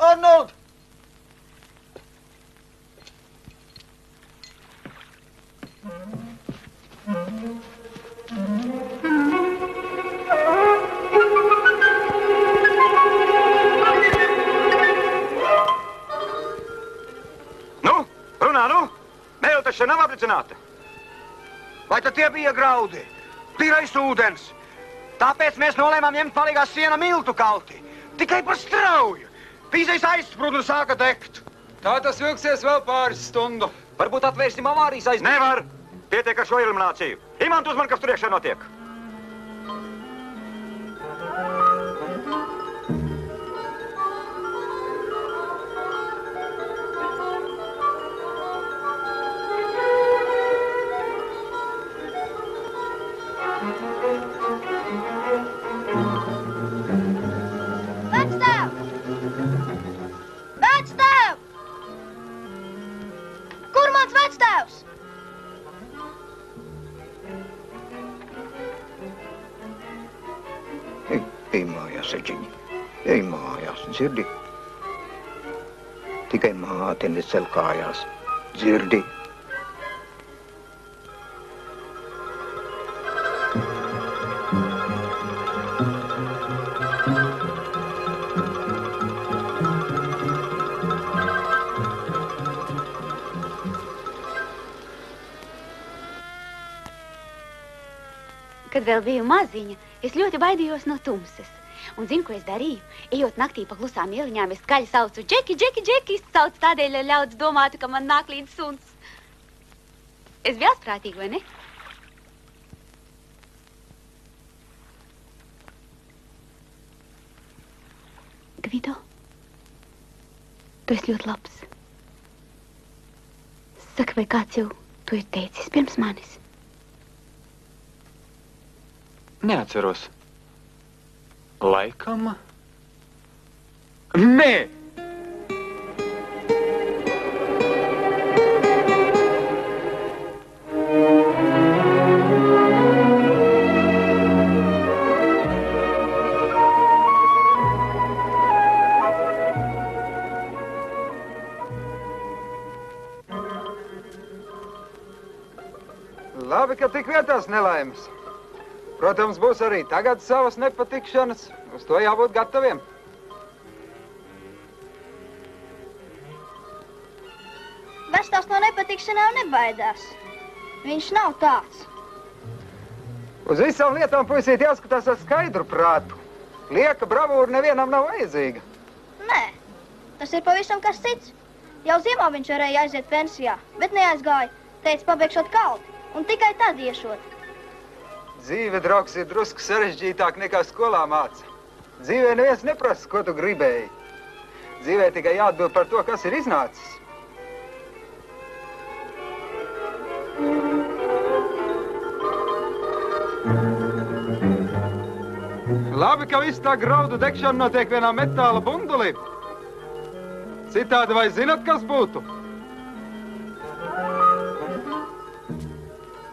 Arnold! Mēltaša nav apdedzināta. Vai tad tie bija graudi? Tīrais ūdens. Tāpēc mēs nolēmām ņemt palīgā siena miltu kalti. Tikai par strauju. Pīzais aizsprūdu un sāka degt. Tā tas vilksies vēl pāris stundu. Varbūt atvērsim avārijas aiz... Nevar! Pietiek ar šo ilumināciju. Imant uzman, kas tur iekšā notiek. Ei mājās, Eģiņa. Ei mājās, dzirdi? Tikai māteni cel kājās. Dzirdi? Kad vēl biju maziņa, es ļoti baidījos no tumsas. Un zinu, ko es darīju? Ejot naktī pa klusām ieliņām, es skaļi saucu Džeki, Džeki, Džeki, izsaucu tādēļ, lai ļauds domātu, ka man nāk līdz suns. Es biju asprātīgi, vai ne? Gvido, tu esi ļoti labs. Saka, vai kāds jau to ir teicis pirms manis? Neatceros. Laikam? Nē! Labi, ka tik vietās nelaimes. Protams, būs arī tagad savas nepatikšanas. Uz to jābūt gataviem. Vestāvs no nepatikšanām nebaidās. Viņš nav tāds. Uz visām lietām puisīt jāskatās ar skaidru prātu. Lieka bravūra nevienam nav vajadzīga. Nē, tas ir pavisam kas cits. Jau ziemā viņš varēja aiziet pensijā, bet neaizgāja. Teicu, pabeigšot kalti, un tikai tad iešot. Dzīve, draugs, ir drusku sarežģītāk nekā skolā māca. Dzīvē neviens neprasa, ko tu gribēji. Dzīvē tikai jāatbild par to, kas ir iznācis. Labi, ka viss tā graudu degšana notiek vienā metāla bundulī. Citādi vai zinat, kas būtu?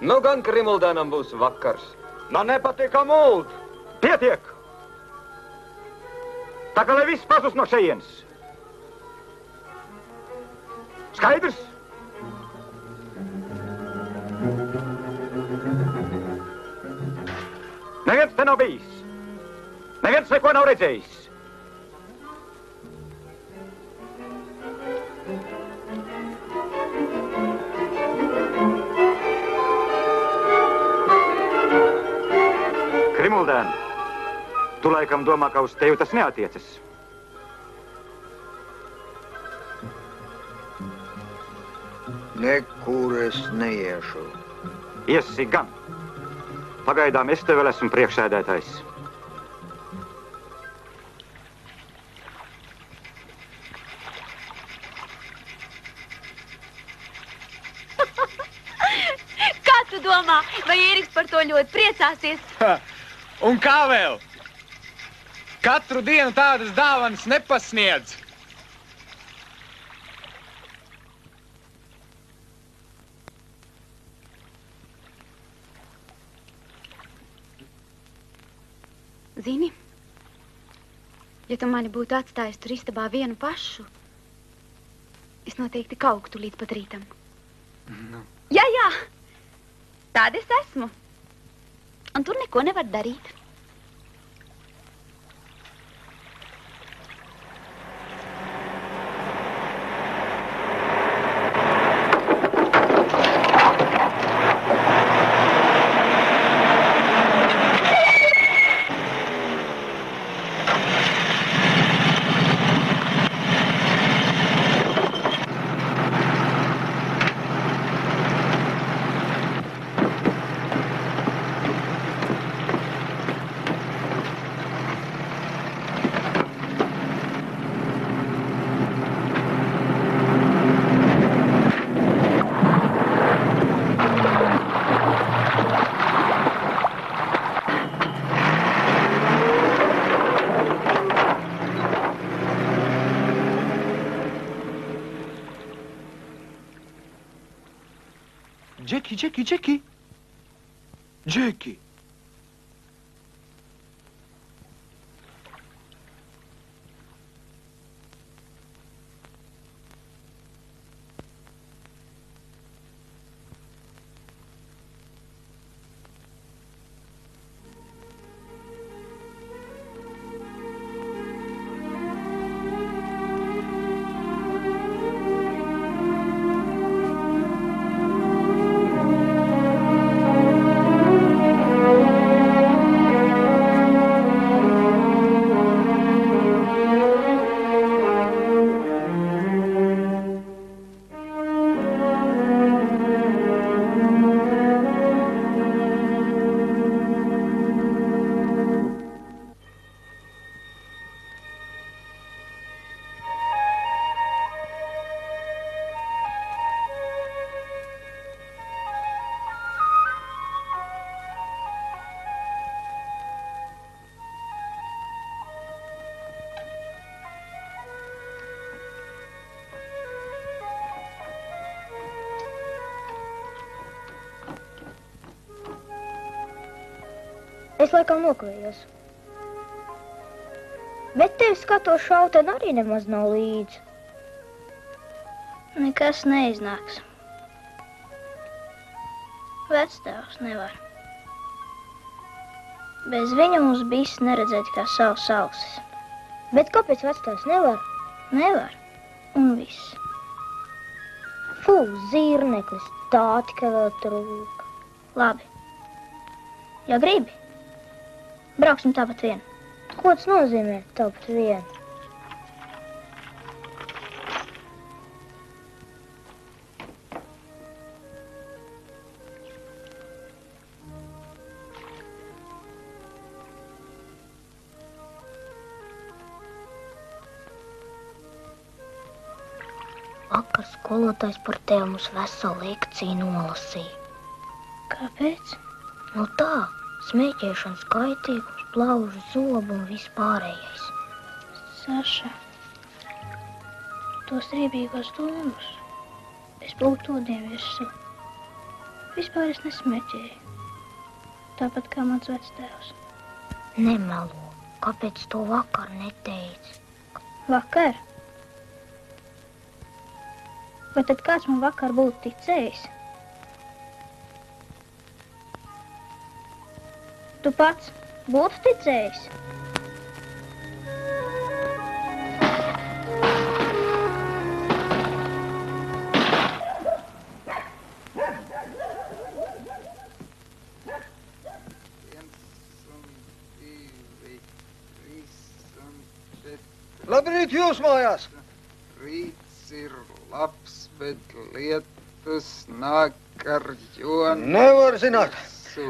Nu gan Krimuldēnam būs vakars. Man nepatīk, ka muld. Pietiek! Tā kā lai viss pazūs no šejienes. Skaidrs? Neviens te nav bijis. Neviens neko nav redzējis. Krimuldēn, tu laikam domā, ka uz tevi tas neatiecas. Nekur es neiešu. Iesi gan. Pagaidām es tev vēl esmu priekšsēdētājs. Kā tu domā, vai Ēriks par to ļoti priecāsies? Un kā vēl? Katru dienu tādas dāvanas nepasniedz. Zini, ja tu mani būtu atstājis tur istabā vienu pašu, es noteikti kauktu līdz pat rītam. Nu. Jā, tāda es esmu. Un tur neko nevar darīt. Džeki! Es laikam nokavējos. Bet tevi skatos šauteni arī nemaz nav līdzi. Nekas neiznāks. Vectēvs nevar. Bez viņa mums bijis neredzēt kā savs ausis. Bet kāpēc vectēvs nevar? Nevar. Un viss. Fū, zirneklis, tā tikai vēl trūka. Labi. Ja gribi, brauksim tāpat vien. Ko tas nozīmē tāpat vien? Vakar skolotājs par tevi mums veselu lekciju nolasīja. Kāpēc? Nu tā, smēķēšanas kaitīgums, plaužu zobu un viss pārējais. Saša, tos riebīgos dūmus es būtu todien virsū. Vispār es nesmēķēju. Tāpat kā mans vectēvs. Nemelo. Kāpēc to vakar neteici? Vakar? Vai tad kāds man vakar būtu ticējis? Tu pats būtu ticējis? Labrīt jūs mājās! Rīts ir labs, bet lietus nāk ar jonu. Nevar zināt,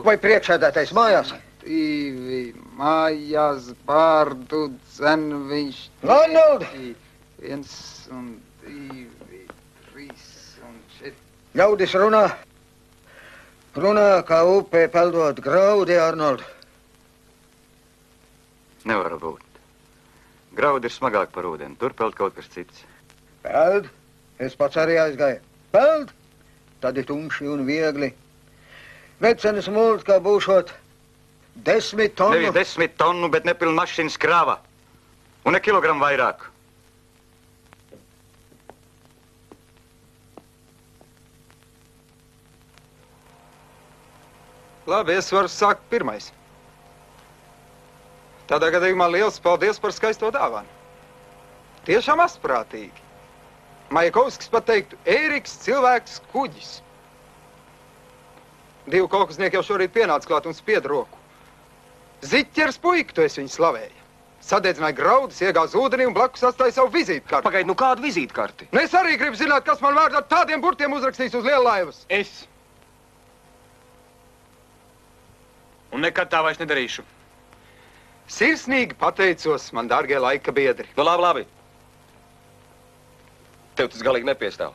vai priekšēdētais mājās? Divi mājās bārdu dzen viņš. Arnold! 1 un 2, 3 un 4. Ļaudis runā. Runā, kā upē peldot graudi, Arnold. Nevar būt. Graudi ir smagāk par ūdeni. Tur peld kaut kas cits. Peld? Es pats arī aizgāju. Peld? Tad ir tumši un viegli. Vecenis mult, kā būšot 10 tonu. Nevis 10 tonu, bet nepilna mašīnas krāva. Un ne kilogramu vairāk. Labi, es varu sākt pirmais. Tādā gadījumā liels paldies par skaisto dāvanu. Tiešām asprātīgi. Majakovskis pat teiktu, Ēriks cilvēks kuģis. 2 kolkusnieki jau šorīt pienāca klāt un spied roku. Ziķers puika, tu esi viņu slavēja. Sadedzināja graudus, iegāz ūdenī un blakus atstāja savu vizītkarti. Pagaid, nu kādu vizītkarti? Nu es arī gribu zināt, kas man vārdā tādiem burtiem uzrakstīs uz lielaivas. Es. Un nekad tā vairs nedarīšu. Sirsnīgi pateicos, man dārgie laika biedri. Nu labi, labi. Tev tas galīgi nepiestāv.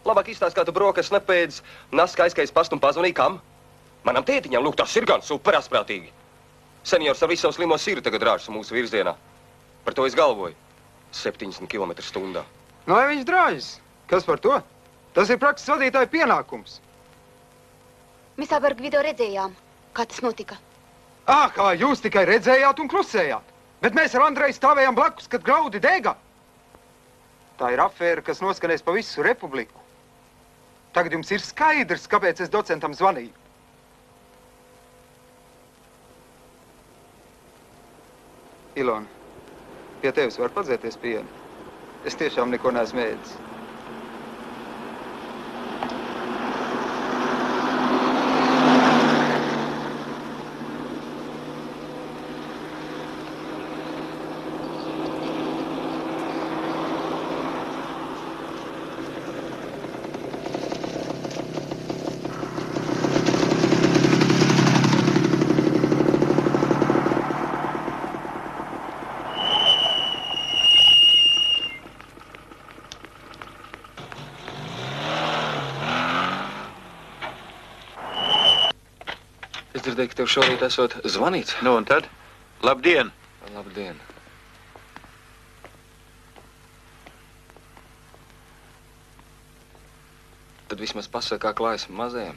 Labāk izstāst, kā tu brokas nepēdz, naska aizskaies pastu un pazvanīja kam? Manam tētiņam, lūk, tas ir gan super asprātīgi. Seniors ar visu savu slimo sirdi tagad rāžas mūsu virzienā. Par to es galvoju. 70 km/h. Nu, vai viņš drāžas? Kas par to? Tas ir prakses vadītāja pienākums. Mēs abi ar Gvido redzējām, kā tas notika. Kā jūs tikai redzējāt un klusējāt. Bet mēs ar Andreju stāvējām blakus, kad graudi dega. Tā ir afēra, kas noskanēs pa visu republiku. Tagad jums ir skaidrs, kāpēc es docentam zvanīju. Ilona, pie tevis var padzēties pienu. Es tiešām neko neesmu ēdis. Es dzirdēju, ka tev šorīt esot zvanīts. Nu, un tad? Labdien! Labdien! Tad vismaz pasaka, kā klājas mazajam.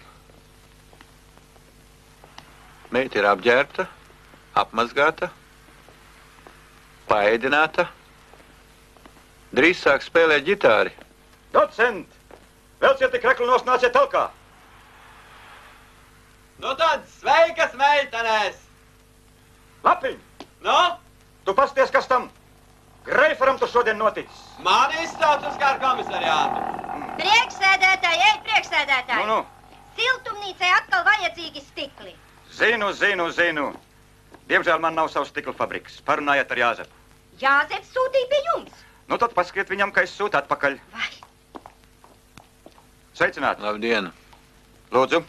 Meita ir apģērbta, apmazgāta, paēdināta. Drīz sāk spēlēt ģitāri. Docent! Velciet tik rekli nosnāciet talkā! Nu tad sveikas, meitenes! Lapiņ! Nu? Tu pasties, kas tam Greiferam tu šodien noticis? Man izstāst uz kāru komisariātu. Priekšsēdētāji, ej, priekšsēdētāji! Nu. Siltumnīcai atkal vajadzīgi stikli. Zinu. Diemžēl man nav savs stikla fabriks. Parunājiet ar Jāzepu. Jāzeps sūtīja pie jums. Nu tad paskriet viņam, ka es sūtu atpakaļ. Vai? Sveicināti. Labdien. Lūdzu.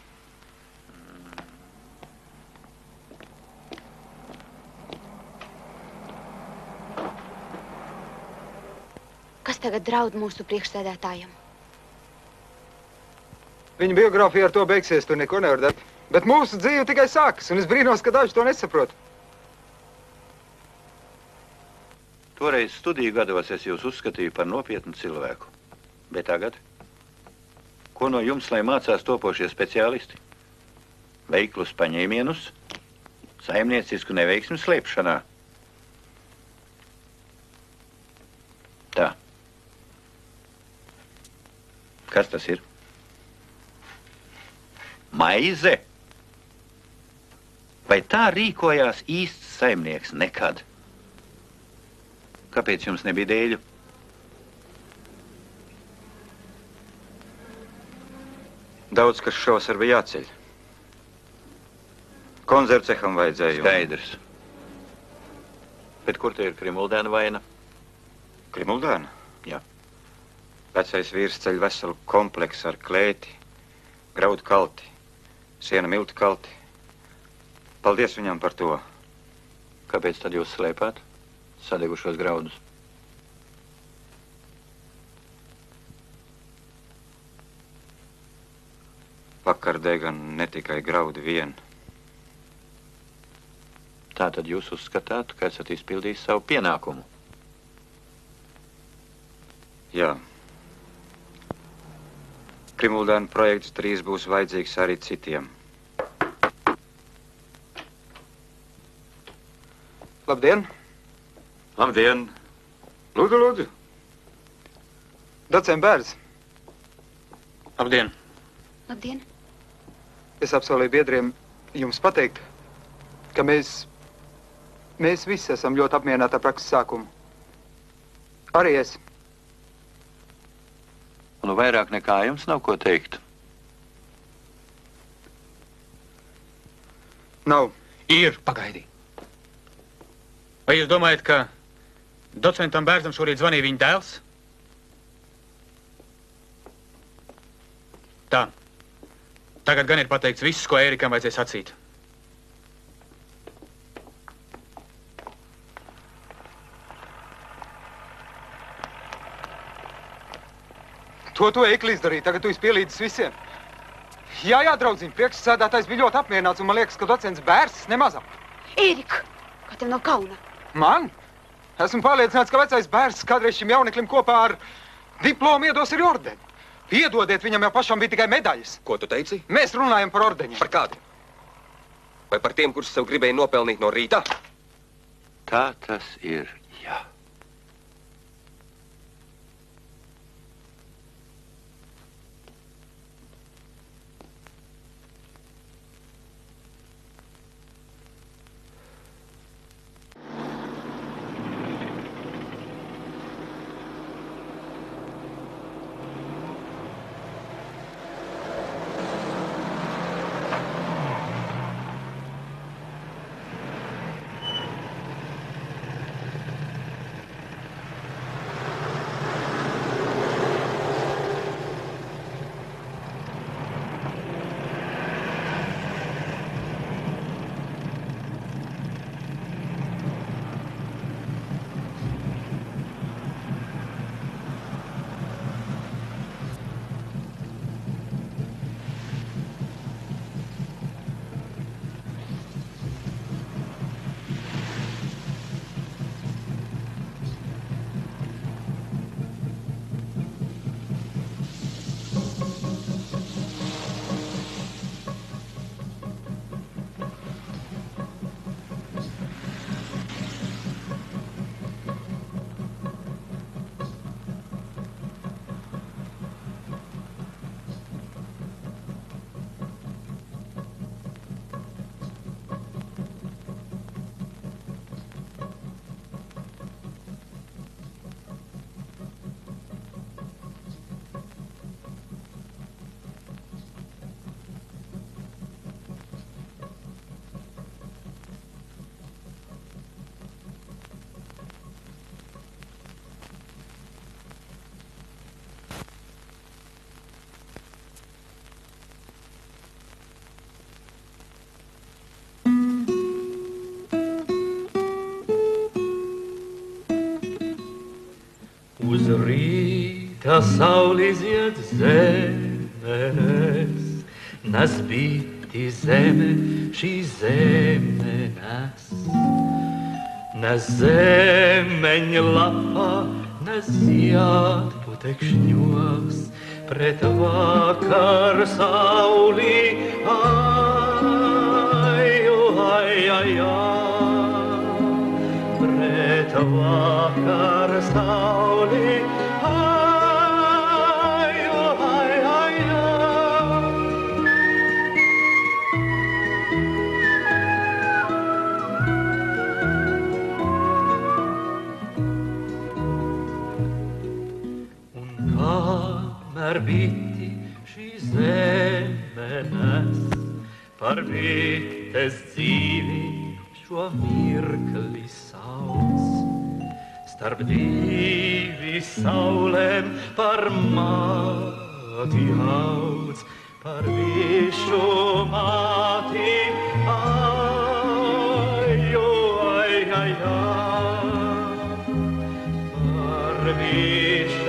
Kas tagad draud mūsu priekšsēdētājam. Viņa biogrāfija ar to beigsies, tur neko nevar darīt. Bet mūsu dzīve tikai sākas, un es brīnos, ka daži to nesaprot. Toreiz studiju gados es jūs uzskatīju par nopietnu cilvēku. Bet tagad? Ko no jums, lai mācās topošie speciālisti? Veiklus paņēmienus, saimniecisku neveiksmu slēpšanā. Tā. Kas tas ir? Maize? Vai tā rīkojās īsts saimnieks nekad? Kāpēc jums nebija dēļu? Daudz, kas šovasar bija jāceļ. Konzervceham vajadzēja. Skaidrs. Bet kur te ir Krimuldēna vaina? Krimuldēna? Jā. Vecais vīrs ceļ veselu kompleksu ar klēti, graudu kalti, siena miltu kalti. Paldies viņam par to. Kāpēc tad jūs slēpāt sadegušos graudus? Vakar dega ne tikai graudi vien. Tātad jūs uzskatāt, ka esat izpildījis savu pienākumu? Jā. Krimuldēna projekts drīz būs vajadzīgs arī citiem. Labdien! Labdien! Lūdzu, lūdzu! Docent Bērns. Labdien! Labdien! Es apsolīju biedriem jums pateikt, ka mēs visi esam ļoti apmierināti ar prakses sākumu. Arī es. Nu, vairāk nekā jums nav ko teikt. Nav. Ir, pagaidi. Vai jūs domājat, ka docentam Bērnam šorīt zvanīja viņa dēls? Tā. Tagad gan ir pateikts viss, ko Ērikam vajadzēja sacīt. To Eikli izdarīja, tagad tu esi pielīdzis visiem. Jā, draudziņ, priekšsēdētājs bija ļoti apmierināts, un man liekas, ka docents Bērns nemazāk. Ērika, kā tev nav kauna? Man? Esmu pārliecināts, ka vecais Bērns kādreiz šim jauneklim kopā ar diplomu iedos arī ordeni. Iedodiet, viņam jau pašam bija tikai medaļas. Ko tu teici? Mēs runājam par ordeņiem. Par kādiem? Vai par tiem, kurus sev gribēja nopelnīt no rīta? Tā tas ir, jā. kā sauli iziet zemes, nes biti zeme, šī zeme nes. Nes zemeņa lapā, nes zied putekšņos, pret vakar sauli, pret vakar sauli, Kamēr biti šī zeme nes, par bites dzīvi šo mirkli sauc. Starp divi saulēm par māti auc, par višu māti, par višu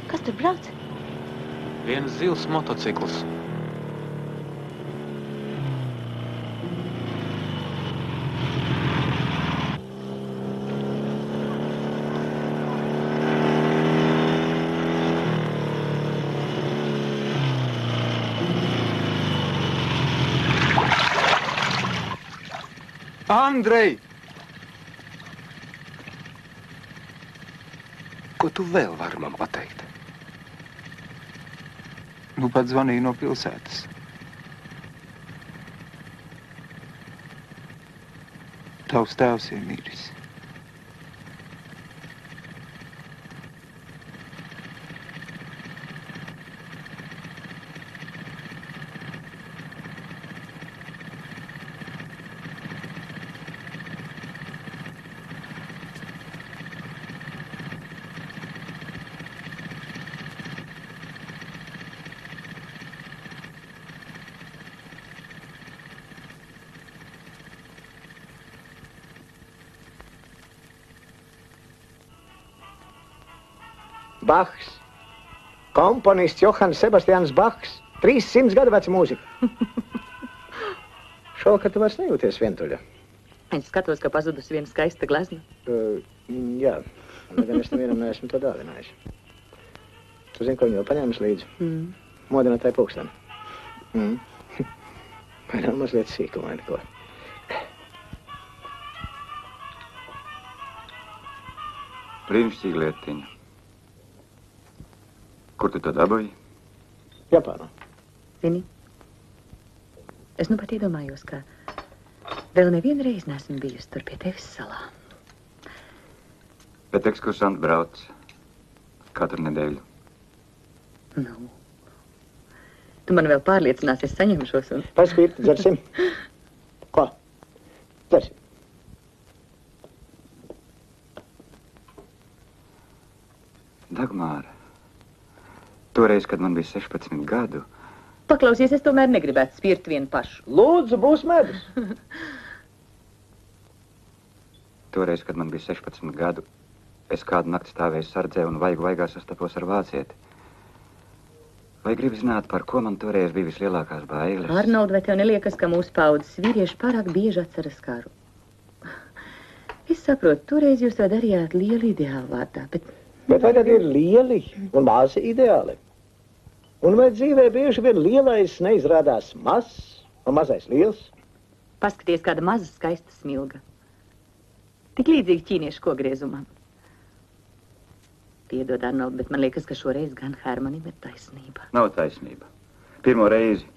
Kas tur brauc? Viens zils motocikls. Andrej! Ko tu vēl vari man pateikt? Nu pat zvanīju no pilsētas. Tavs tēvs ir miris. Bachs. Komponists Johans Sebastians Bachs. 300 gadu veca mūzika. Šovakar tu vairs nejūties vientuļa. Es skatos, ka pazudus viena skaista glezna. Jā, gan es nevienam neesmu to dāvinājis. Tu zini, ko viņi vēl paņēmis līdzi? Modinātāju pulksteni. Vai nav mazliet sīkumaini ko? Brīnišķīga lietiņa. Kur tu to dabūji? Japānā. Zini, es nu pat iedomājos, ka vēl nevienreiz neesmu bijusi tur pie tevis salā. Bet ekskursanti brauc katru nedēļu. Nu, tu man vēl pārliecinās, es saņemšos un... Paspīrt, dzersim. Ko? Dzersim. Dagmāra, toreiz, kad man bija 16 gadu... Paklausies, es tomēr negribētu spirt vienu pašu. Lūdzu, būs medus. Toreiz, kad man bija 16 gadu, es kādu nakti stāvēju sardzē un vaigā sastapos ar vācieti. Vai gribi zināt, par ko man toreiz bija vislielākās bailes? Arnold, vai tev neliekas, ka mūsu paudzes vīrieši pārāk bieži atceras karu? Es saprotu, toreiz jūs to darījāt lielu ideālu vārdā, bet... Bet vai tad ir lieli un mazi ideāli? Un vai dzīvē bieži vien lielais neizrādās mazs un mazais liels? Paskaties, kāda maza skaista smilga. Tik līdzīgi ķīniešu kogriezumam. Piedod, Arnold, bet man liekas, ka šoreiz gan Hermanim ir taisnība. Nav taisnība. Pirmo reizi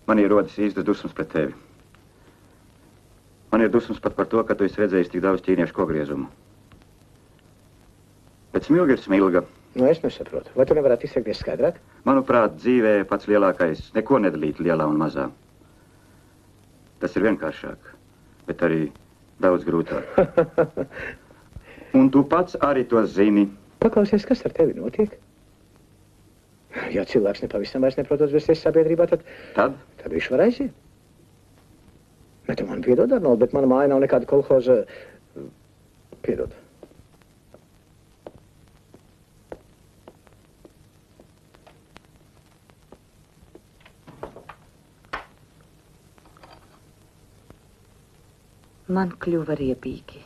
man ir rodas īstas dusmas pret tevi. Man ir dusmas pat par to, ka tu esi redzējis tik daudz ķīniešu kogriezumu. Bet smilga ir smilga. Nu, es nesaprotu. Vai tu nevarētu izteikties skaidrāk? Manuprāt, dzīvē pats lielākais neko nedalīt lielā un mazā. Tas ir vienkāršāk, bet arī daudz grūtāk. Un tu pats arī to zini. Paklausies, kas ar tevi notiek? Ja cilvēks nepavisam vairs neprot uzvesties sabiedrībā, tad viņš var aiziet. Bet tu man piedod, Arnold, bet mana māja nav nekāda kolhoza... Piedod. Man kļuva riebīgi.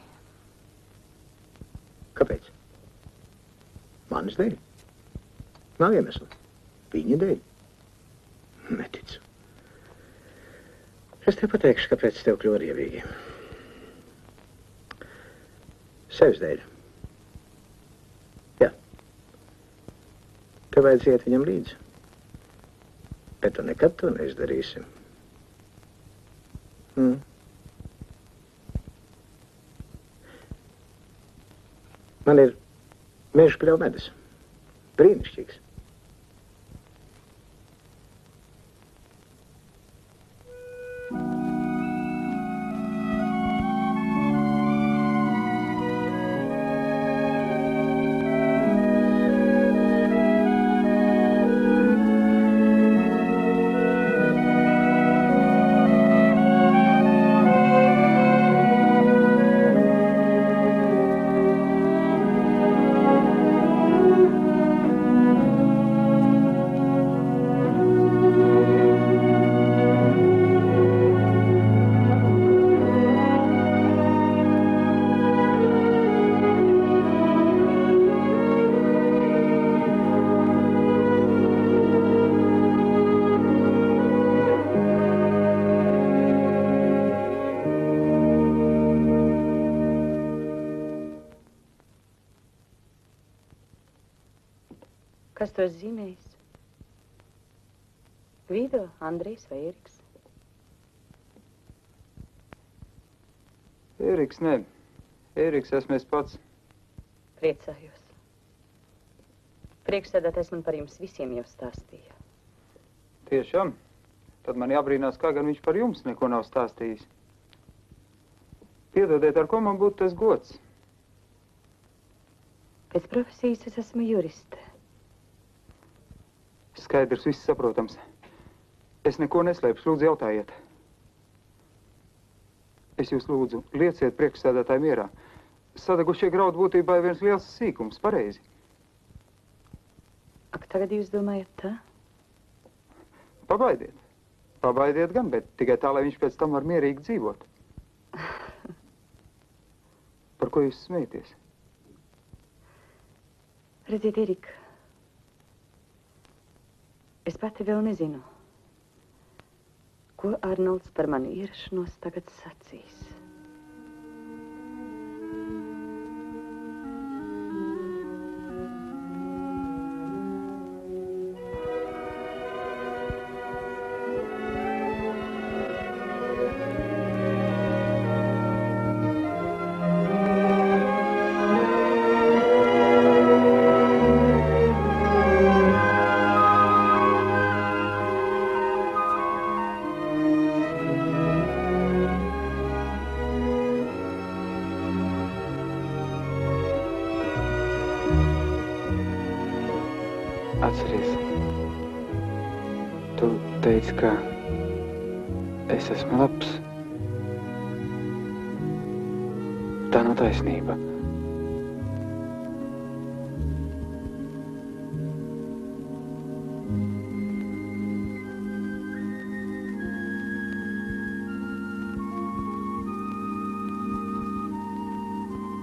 Kāpēc? Manis dēļ. Nav iemesla. Viņa dēļ. Neticu. Es tev pateikšu, kāpēc tev kļuva riebīgi. Sevis dēļ. Jā. Tev vajadzēja iet viņam līdzi. Bet tu nekad to neizdarīsi. Man ir meža pļaumedis. Brīnišķīgs. Kas to zīmējis? Gvido, Andrejs vai Eriks? Eriks, ne. Eriks esmu es pats. Priecājos. Priekšsēdētājs man par jums visiem jau stāstīja. Tiešām? Tad man jābrīnās, kā gan viņš par jums neko nav stāstījis. Piedodiet, ar ko man būtu tas gods? Pēc profesijas es esmu juriste. Skaidrs, viss saprotams. Es neko neslēpšu, lūdzu jautājiet. Es jūs lūdzu, lieciet priekšsēdētāju mierā. Sadegušie graudi būtībā ir viens liels sīkums, pareizi. Ak, tagad jūs domājat tā? Pabaidiet. Pabaidiet gan, bet tikai tā, lai viņš pēc tam var mierīgi dzīvot. Par ko jūs smējaties? Redziet, Erika, es pati vēl nezinu, ko Arnolds par manu ierašanos tagad sacīs. Atceries, tu teici, ka es esmu labs. Tā nav taisnība.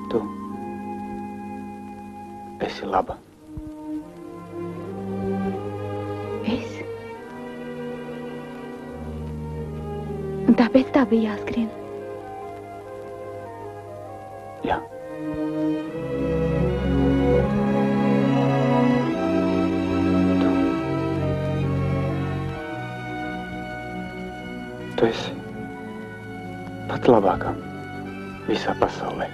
Tu esi laba. Tāpēc tā bija jāskrien. Jā. Tu esi pat labākā visā pasaulē.